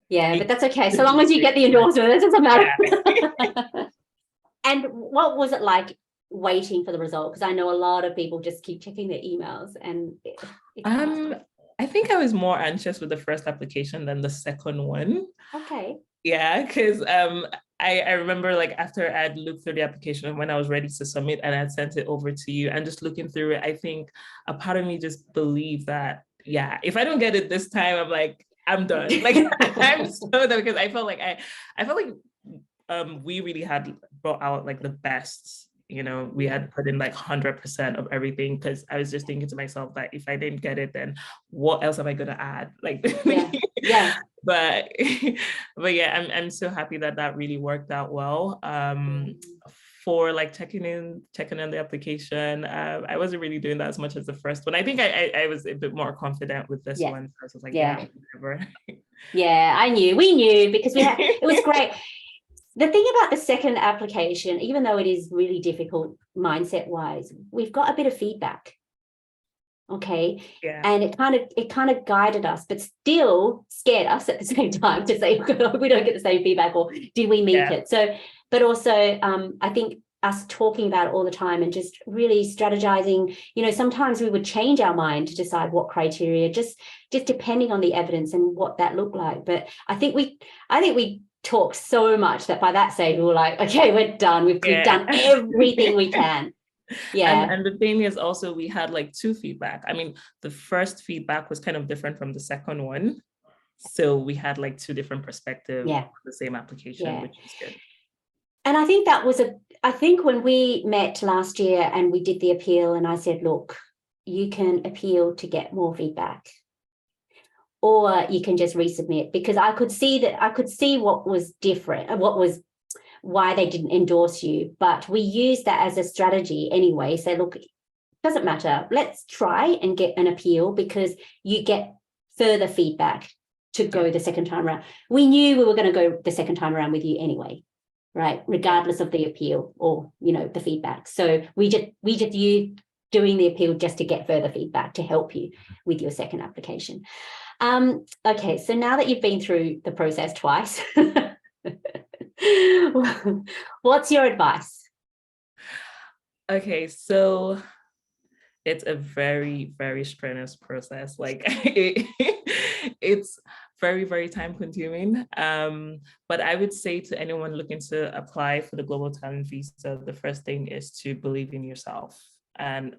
yeah, but that's okay. So long as you get the endorsement, it doesn't matter. Yeah. And what was it like waiting for the result? Because I know a lot of people just keep checking their emails, and I think I was more anxious with the first application than the second one. Okay. Yeah, because I remember like after I'd looked through the application when I was ready to submit and I'd sent it over to you, and just looking through it, I think a part of me just believed that, yeah, if I don't get it this time, I'm like, I'm done. Like I'm so done, because I felt like we really had brought out like the best. You know, we had put in like 100% of everything, because I was just thinking to myself that if I didn't get it, then what else am I going to add? Like, yeah. But yeah, I'm so happy that really worked out well. For like checking in the application, I wasn't really doing that as much as the first one. I think I was a bit more confident with this one. So I was like, whatever. Yeah, we knew because it was great. The thing about the second application, even though it is really difficult mindset wise, we've got a bit of feedback. Okay. Yeah. And it kind of guided us, but still scared us at the same time to say, we don't get the same feedback, or did we meet it? So, but also I think us talking about it all the time and just really strategizing, you know, sometimes we would change our mind to decide what criteria, just depending on the evidence and what that looked like. But I think we talked so much that by that stage we were like, okay, we're done. We've done everything we can. Yeah. And the thing is also, we had like 2 feedback. I mean, the first feedback was kind of different from the second one. So we had like 2 different perspectives of the same application, which is good. And I think I think when we met last year and we did the appeal, and I said, look, you can appeal to get more feedback, or you can just resubmit, because I could see what was different and why they didn't endorse you. But we used that as a strategy anyway. Say, look, it doesn't matter. Let's try and get an appeal, because you get further feedback to go the second time around. We knew we were going to go the second time around with you anyway, right? Regardless of the appeal or, you know, the feedback. So we just you doing the appeal just to get further feedback to help you with your second application. Okay, so now that you've been through the process twice, what's your advice? Okay, so it's a very, very strenuous process. Like it's very, very time consuming. But I would say to anyone looking to apply for the Global Talent Visa, the first thing is to believe in yourself. And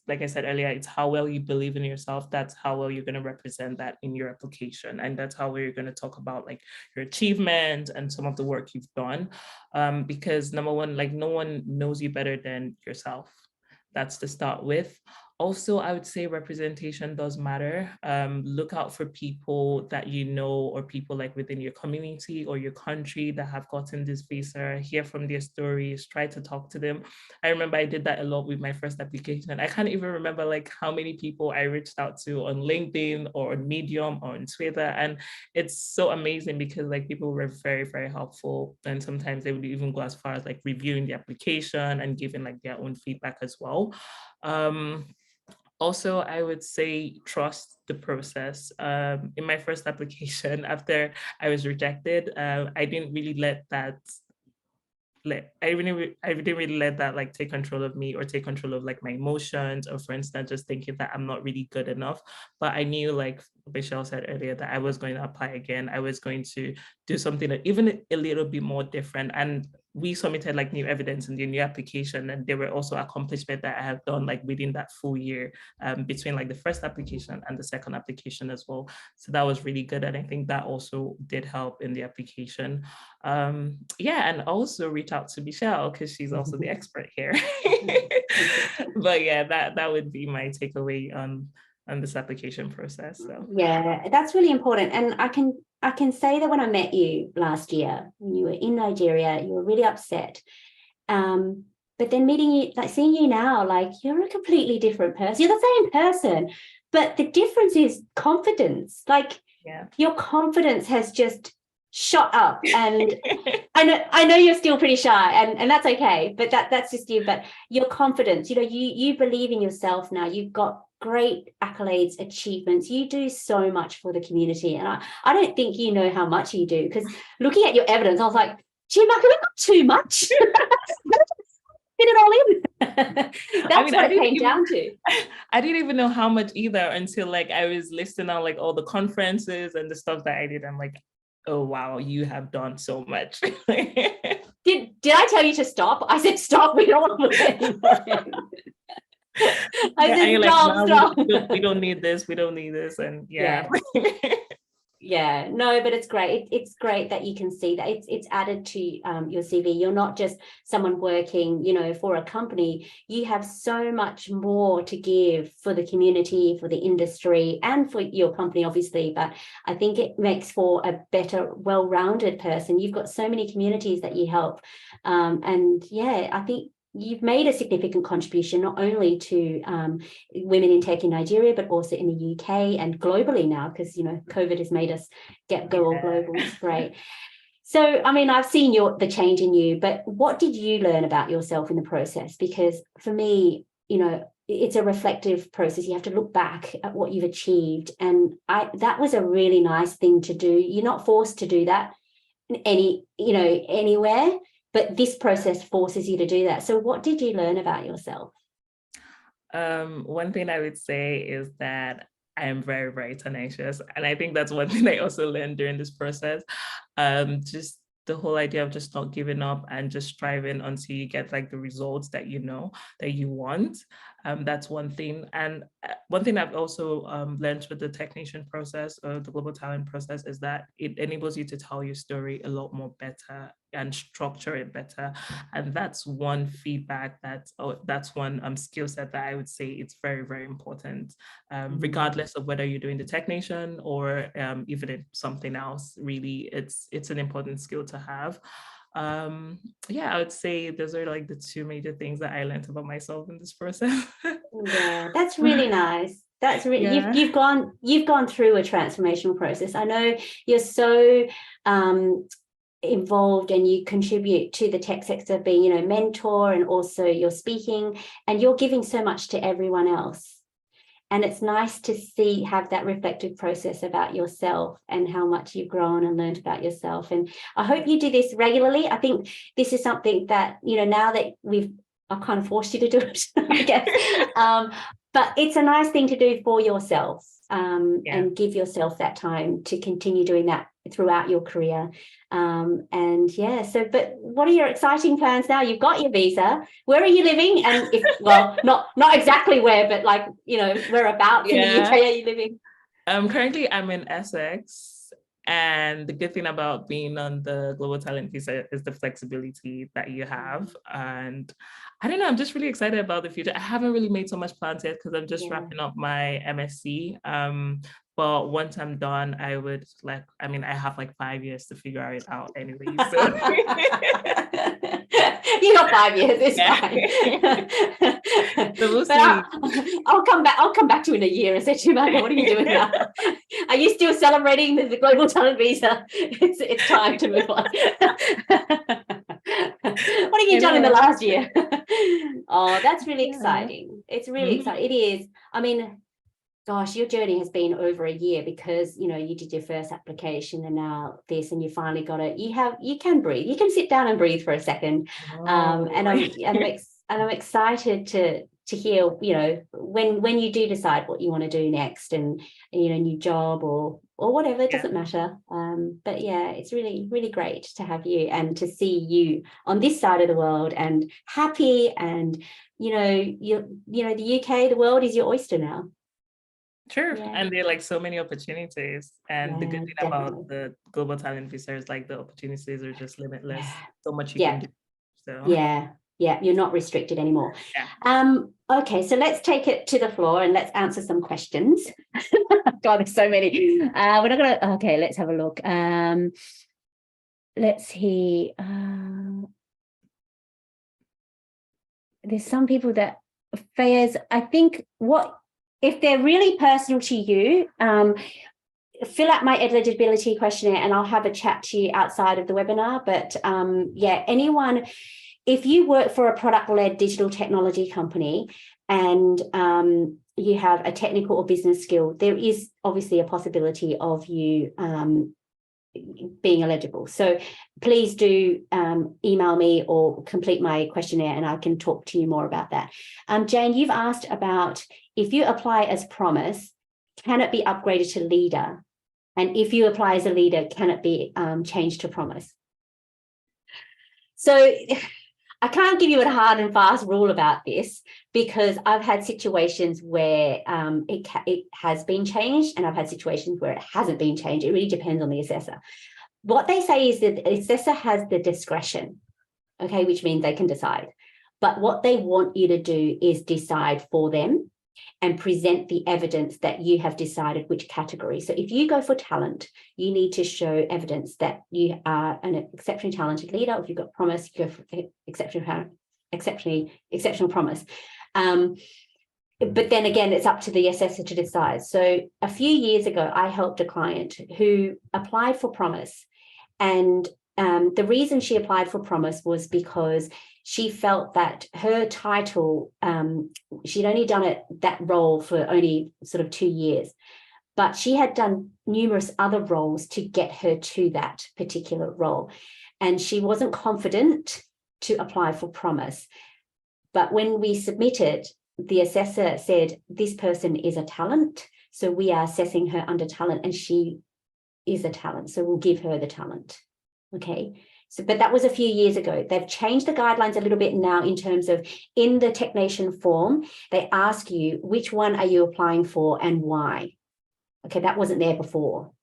like I said earlier, it's how well you believe in yourself. That's how well you're going to represent that in your application. And that's how well you're going to talk about like your achievement and some of the work you've done. Because number one, like no one knows you better than yourself. That's to start with. Also, I would say representation does matter. Look out for people that you know, or people like within your community or your country that have gotten this visa, hear from their stories, try to talk to them. I remember I did that a lot with my first application. I can't even remember like how many people I reached out to on LinkedIn or on Medium or on Twitter. And it's so amazing because like people were very, very helpful. And sometimes they would even go as far as like reviewing the application and giving like their own feedback as well. Also, I would say trust the process. In my first application, after I was rejected, I didn't really let that I didn't really let that like take control of me or take control of like my emotions, or for instance, just thinking that I'm not really good enough. But I knew, like Michelle said earlier, that I was going to apply again. I was going to do something that even a little bit more different. And we submitted like new evidence in the new application, and there were also accomplishments that I have done like within that full year, between like the first application and the second application as well. So that was really good, and I think that also did help in the application. Yeah, and also reach out to Michelle because she's also the expert here. But yeah, that would be my takeaway on this application process. So yeah, that's really important. And I can say that when I met you last year, when you were in Nigeria, you were really upset. But then meeting you, like seeing you now, like you're a completely different person. You're the same person, but the difference is confidence. Like your confidence has just shot up. And I know you're still pretty shy, and that's okay, but that's just you. But your confidence, you believe in yourself now. You've got great accolades, achievements. You do so much for the community. And I don't think you know how much you do, because looking at your evidence, I was like, Chiamaka, we've got too much. Fit it all in. That's what it came down to. I didn't even know how much either until like I was listing out like all the conferences and the stuff that I did. I'm like, oh wow, you have done so much. Did I tell you to stop? I said stop. We don't want to anymore. I said stop. We don't need this. We don't need this. And yeah. Yeah, no, but it's great. It's great that you can see that it's added to your CV. You're not just someone working, for a company. You have so much more to give for the community, for the industry, and for your company, obviously. But I think it makes for a better, well-rounded person. You've got so many communities that you help. And yeah, I think you've made a significant contribution not only to women in tech in Nigeria, but also in the UK and globally now, because COVID has made us go all global. It's great. So, I mean, I've seen the change in you, but what did you learn about yourself in the process? Because for me, it's a reflective process. You have to look back at what you've achieved, and that was a really nice thing to do. You're not forced to do that anywhere. But this process forces you to do that. So what did you learn about yourself? One thing I would say is that I am very, very tenacious. And I think that's one thing I also learned during this process. Just the whole idea of just not giving up and just striving until you get like the results that that you want. That's one thing. And one thing I've also learned with the JNation process, or the global talent process, is that it enables you to tell your story a lot more better and structure it better. And that's one feedback, that's one skill set that I would say it's very, very important, regardless of whether you're doing the JNation or even if something else. Really, it's an important skill to have. Yeah, I would say those are like the two major things that I learned about myself in this process. Yeah, that's really nice. That's really you've gone through a transformational process. I know you're so involved, and you contribute to the tech sector, being a mentor, and also you're speaking, and you're giving so much to everyone else. And it's nice to have that reflective process about yourself and how much you've grown and learned about yourself. And I hope you do this regularly. I think this is something that, now that I've kind of forced you to do it, I guess. But it's a nice thing to do for yourself. and give yourself that time to continue doing that throughout your career. But what are your exciting plans now? You've got your visa. Where are you living? And not exactly where, but like, whereabouts in the UK are you living? Currently I'm in Essex, and the good thing about being on the global talent visa is the flexibility that you have. And I don't know, I'm just really excited about the future. I haven't really made so much plans yet because I'm just wrapping up my MSc. But once I'm done, I have like 5 years to figure it out anyway. So you got 5 years, it's fine. So we'll see. I'll come back to you in a year and say, Chiamaka, what are you doing now? Are you still celebrating the global talent visa? It's time to move on. What have you done in the last year? Oh, that's really exciting. It's really exciting. It is. I mean, gosh, your journey has been over a year because, you did your first application and now this, and you finally got it. You can breathe. You can sit down and breathe for a second. And I'm excited to hear, when you do decide what you want to do next, and new job or whatever, it doesn't matter. But yeah, it's really, really great to have you and to see you on this side of the world and happy, and the UK, the world is your oyster now. True. And there are like so many opportunities. And the good thing about the global talent visa is like the opportunities are just limitless. So much you can do. So you're not restricted anymore. Okay, so let's take it to the floor and let's answer some questions. God, there's so many. Let's have a look. Let's see. There's some people that Fayez, I think if they're really personal to you, fill out my eligibility questionnaire and I'll have a chat to you outside of the webinar. But anyone, if you work for a product-led digital technology company and you have a technical or business skill, there is obviously a possibility of you being eligible. So please do email me or complete my questionnaire and I can talk to you more about that. Jane, you've asked about if you apply as promise, can it be upgraded to leader? And if you apply as a leader, can it be changed to promise? So I can't give you a hard and fast rule about this because I've had situations where it has been changed and I've had situations where it hasn't been changed. It really depends on the assessor. What they say is that the assessor has the discretion, okay, which means they can decide. But what they want you to do is decide for them and present the evidence that you have decided which category. So if you go for talent, you need to show evidence that you are an exceptionally talented leader. If you've got promise, you go for exceptional promise. But then again, it's up to the assessor to decide. So a few years ago, I helped a client who applied for promise. And the reason she applied for promise was because she felt that her title, she'd only done that role for only sort of 2 years, but she had done numerous other roles to get her to that particular role. And she wasn't confident to apply for promise. But when we submitted, the assessor said, this person is a talent. So we are assessing her under talent and she is a talent. So we'll give her the talent. Okay. So, but that was a few years ago. They've changed the guidelines a little bit now in terms of in the TechNation form, they ask you which one are you applying for and why. Okay, that wasn't there before.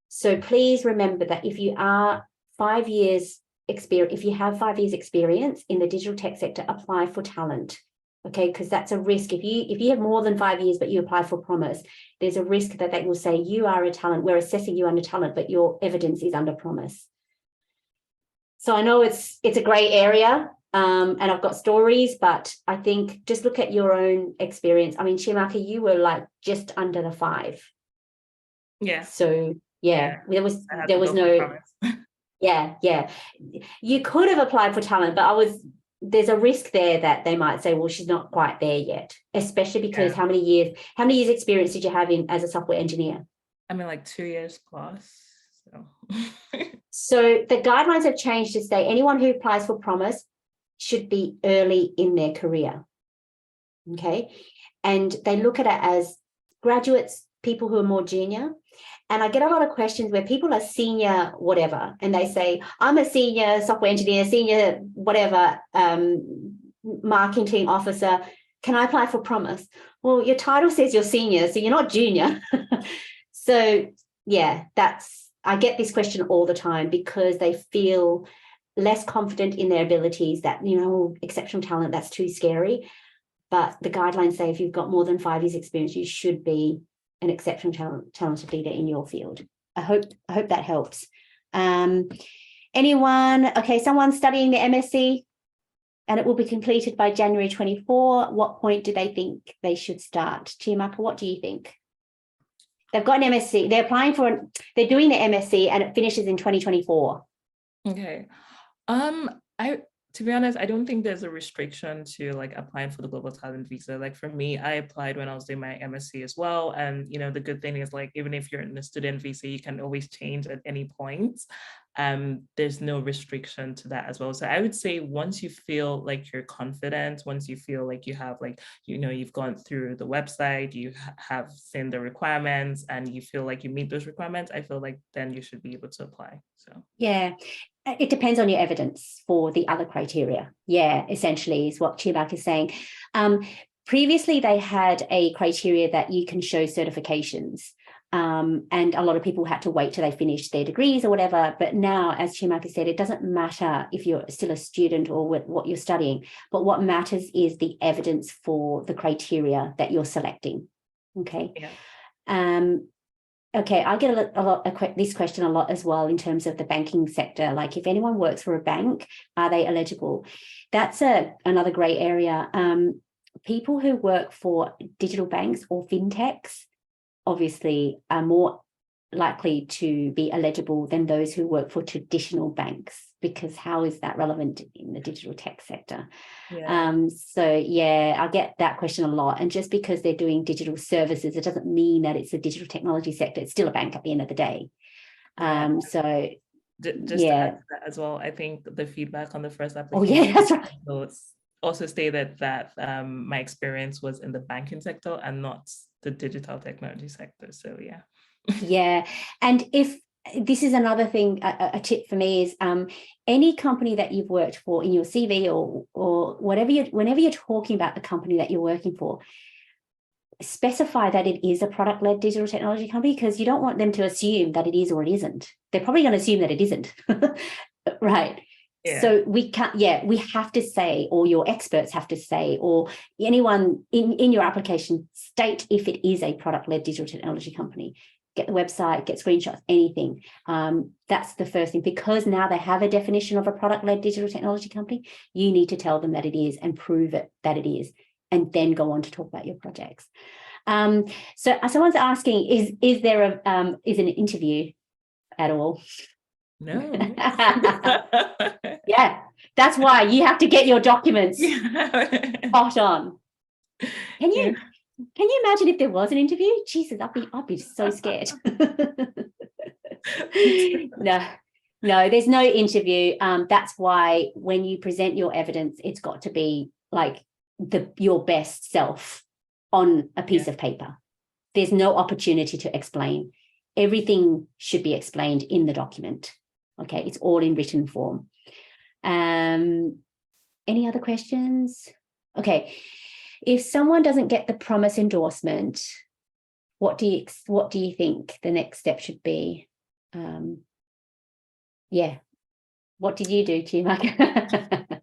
So please remember that if you are 5 years experience, if you have 5 years experience in the digital tech sector, apply for talent. Okay, because that's a risk. If you have more than 5 years, but you apply for promise, there's a risk that they will say you are a talent. We're assessing you under talent, but your evidence is under promise. So I know it's a grey area, and I've got stories, but I think just look at your own experience. I mean, Chiamaka, you were like just under the 5. Yeah. So there was no. Yeah. You could have applied for talent, but there's a risk there that they might say, well, she's not quite there yet, especially because how many years experience did you have as a software engineer? I mean, like 2 years plus. So the guidelines have changed to say anyone who applies for promise should be early in their career. Okay. And they look at it as graduates people who are more junior. And I get a lot of questions where people are senior whatever, and they say, I'm a senior software engineer, senior whatever, marketing officer. Can I apply for Promise? Well, your title says you're senior, so you're not junior. So yeah, I get this question all the time because they feel less confident in their abilities, that, exceptional talent, that's too scary. But the guidelines say if you've got more than 5 years experience, you should be an exceptional talented leader in your field. I hope that helps. Anyone? Okay, someone's studying the MSc and it will be completed by January 24. What point do they think they should start? Chiamaka, what do you think? They've got an MSc, they're applying for, they're doing the MSc and it finishes in 2024. Okay. To be honest, I don't think there's a restriction to like applying for the global talent visa. Like for me, I applied when I was doing my MSc as well. And, the good thing is like, even if you're in the student visa, you can always change at any point. There's no restriction to that as well. So I would say once you feel like you're confident, once you feel like you have like, you've gone through the website, you have seen the requirements and you feel like you meet those requirements, I feel like then you should be able to apply. So yeah. It depends on your evidence for the other criteria. Yeah, essentially is what Chiamaka is saying. Previously, they had a criteria that you can show certifications, and a lot of people had to wait till they finished their degrees or whatever. But now, as Chiamaka said, it doesn't matter if you're still a student or what you're studying, but what matters is the evidence for the criteria that you're selecting. Okay. Yeah. Okay, I get this question a lot as well in terms of the banking sector. Like if anyone works for a bank, are they eligible? That's another grey area. People who work for digital banks or fintechs obviously are more likely to be eligible than those who work for traditional banks, because how is that relevant in the digital tech sector? Yeah. So yeah, I get that question a lot. And just because they're doing digital services, it doesn't mean that it's a digital technology sector. It's still a bank at the end of the day. Yeah. So just to add to that as well, I think the feedback on the first application, oh yeah, that's right, also stated that my experience was in the banking sector and not the digital technology sector. So yeah. Yeah. And if this is another thing, a tip for me is any company that you've worked for in your CV or whatever whenever you're talking about the company that you're working for, specify that it is a product-led digital technology company, because you don't want them to assume that it is or it isn't. They're probably going to assume that it isn't. Right. Yeah. So we have to say, or your experts have to say, or anyone in your application, state if it is a product-led digital technology company. Get the website, get screenshots, anything. That's the first thing, because now they have a definition of a product-led digital technology company. You need to tell them that it is and prove it that it is, and then go on to talk about your projects. So someone's asking, is there an interview at all? No. Yeah, that's why you have to get your documents spot on. Can you imagine if there was an interview? Jesus, I'd be so scared. No, there's no interview. That's why when you present your evidence, it's got to be like your best self on a piece of paper. There's no opportunity to explain. Everything should be explained in the document. Okay, it's all in written form. Any other questions? Okay. If someone doesn't get the Promise endorsement, what do you think the next step should be? What did you do, Chiamaka?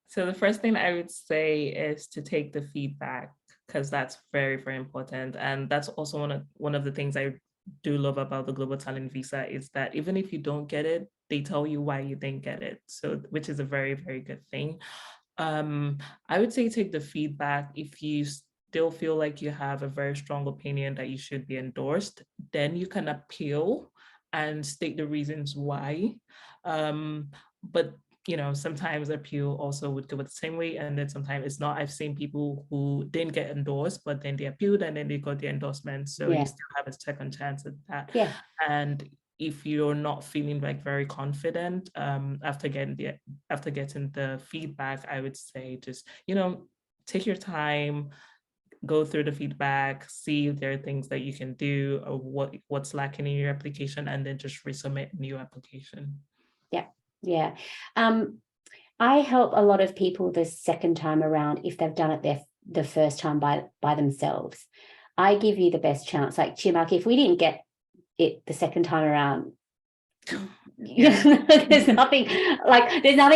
So the first thing I would say is to take the feedback, because that's very, very important. And that's also one of the things I do love about the Global Talent Visa, is that even if you don't get it, they tell you why you didn't get it. So, which is a very, very good thing. I would say take the feedback. If you still feel like you have a very strong opinion that you should be endorsed, then you can appeal and state the reasons why. But sometimes appeal also would go the same way, and then sometimes it's not. I've seen people who didn't get endorsed, but then they appealed and then they got the endorsement. So you still have a second chance at that. Yeah. And if you're not feeling like very confident after getting the feedback, I would say just take your time, go through the feedback, see if there are things that you can do or what's lacking in your application, and then just resubmit a new application. Yeah. I help a lot of people the second time around if they've done it the first time by themselves. I give you the best chance. Like Chiamaka, if we didn't get it the second time around, there's nothing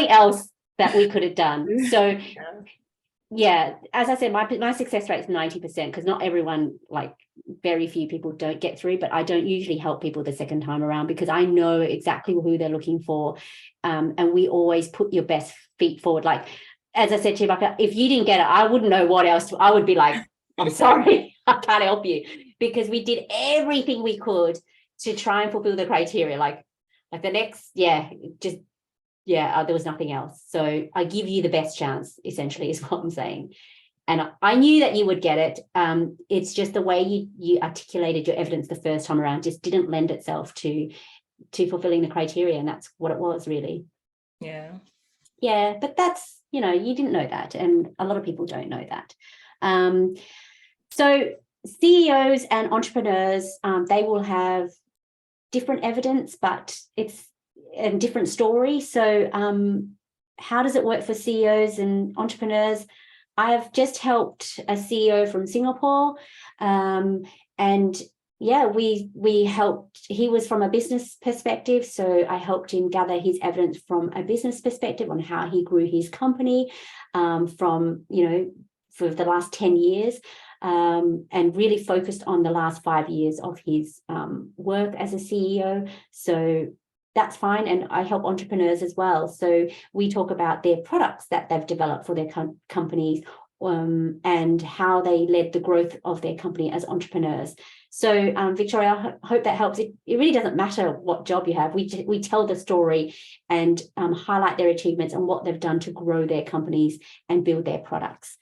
else that we could have done. So yeah, as I said, my success rate is 90% because not everyone, like very few people don't get through, but I don't usually help people the second time around because I know exactly who they're looking for. And we always put your best feet forward. Like, as I said to you, if you didn't get it, I wouldn't know what else. I would be like, I'm sorry, I can't help you, because we did everything we could to try and fulfill the criteria. Like the next, there was nothing else. So I give you the best chance, essentially, is what I'm saying. And I knew that you would get it. It's just the way you articulated your evidence the first time around just didn't lend itself to fulfilling the criteria. And that's what it was, really. Yeah. Yeah, but that's, you didn't know that. And a lot of people don't know that. So CEOs and entrepreneurs, they will have different evidence, but it's a different story. So how does it work for CEOs and entrepreneurs? I have just helped a CEO from Singapore, and we helped. He was from a business perspective, so I helped him gather his evidence from a business perspective on how he grew his company from for the last 10 years, and really focused on the last 5 years of his work as a CEO. So that's fine. And I help entrepreneurs as well. So we talk about their products that they've developed for their companies, and how they led the growth of their company as entrepreneurs. So Victoria, I hope that helps. It really doesn't matter what job you have. We tell the story and highlight their achievements and what they've done to grow their companies and build their products.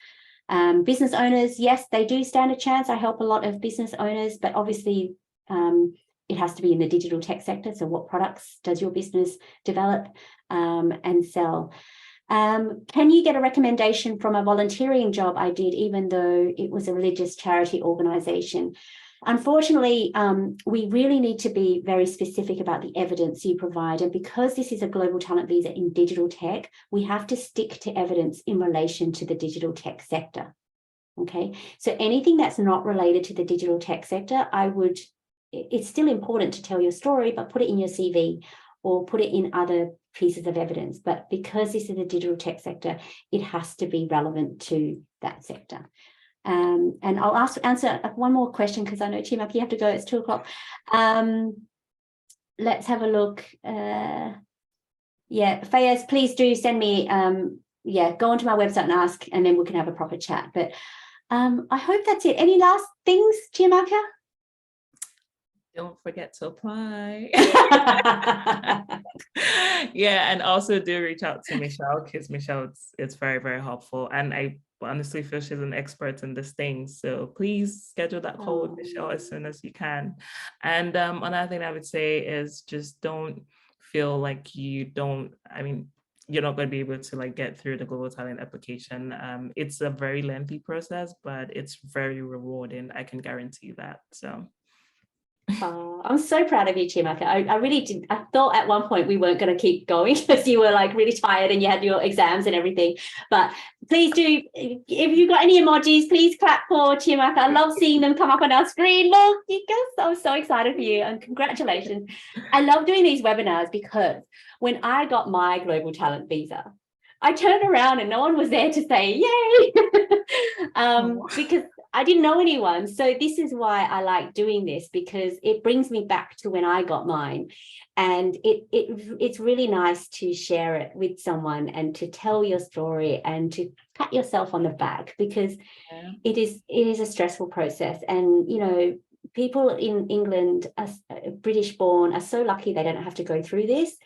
Business owners, yes, they do stand a chance. I help a lot of business owners, but obviously it has to be in the digital tech sector. So what products does your business develop and sell? Can you get a recommendation from a volunteering job I did, even though it was a religious charity organization? Unfortunately, we really need to be very specific about the evidence you provide. And because this is a global talent visa in digital tech, we have to stick to evidence in relation to the digital tech sector. Okay, so anything that's not related to the digital tech sector, it's still important to tell your story, but put it in your CV or put it in other pieces of evidence. But because this is a digital tech sector, it has to be relevant to that sector. And I'll answer one more question because I know, Chiamaka, you have to go. It's 2:00. Let's have a look. Fayez, please do send me, go onto my website and ask, and then we can have a proper chat. But I hope that's it. Any last things, Chiamaka? Don't forget to apply. Yeah, and also do reach out to Michelle, because Michelle, it's very, very helpful. And I honestly feel she's an expert in this thing. So please schedule that call with Michelle as soon as you can. And another thing I would say is just don't feel like you're not going to be able to get through the global talent application. It's a very lengthy process, but it's very rewarding. I can guarantee that. So. I'm so proud of you, Chiamaka. I really did. I thought at one point we weren't going to keep going because you were really tired and you had your exams and everything. But please do, if you've got any emojis, please clap for Chiamaka. I love seeing them come up on our screen. Look, you guys, I'm so excited for you and congratulations. I love doing these webinars because when I got my global talent visa, I turned around and no one was there to say, yay, because I didn't know anyone. So this is why I like doing this, because it brings me back to when I got mine. And it's really nice to share it with someone and to tell your story and to pat yourself on the back, because it is a stressful process. And, people in England, British born, are so lucky they don't have to go through this.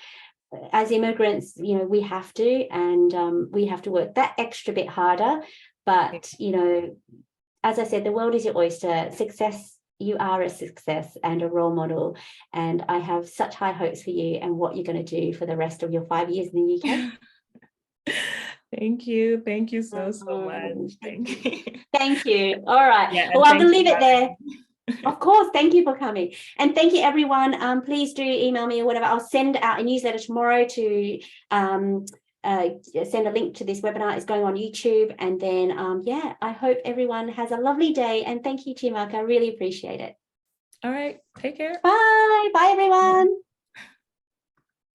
As immigrants, we have to, and we have to work that extra bit harder. But, as I said, the world is your oyster. Success, you are a success and a role model. And I have such high hopes for you and what you're going to do for the rest of your 5 years in the UK. Thank you. Thank you so much. Thank you. Thank you. All right. Yeah, well, I'm going to leave it there. Me. Of course. Thank you for coming. And thank you, everyone. Please do email me or whatever. I'll send out a newsletter tomorrow to send a link to this webinar. It's going on YouTube. And then, yeah, I hope everyone has a lovely day. And thank you, Chiamaka. I really appreciate it. All right. Take care. Bye. Bye, everyone.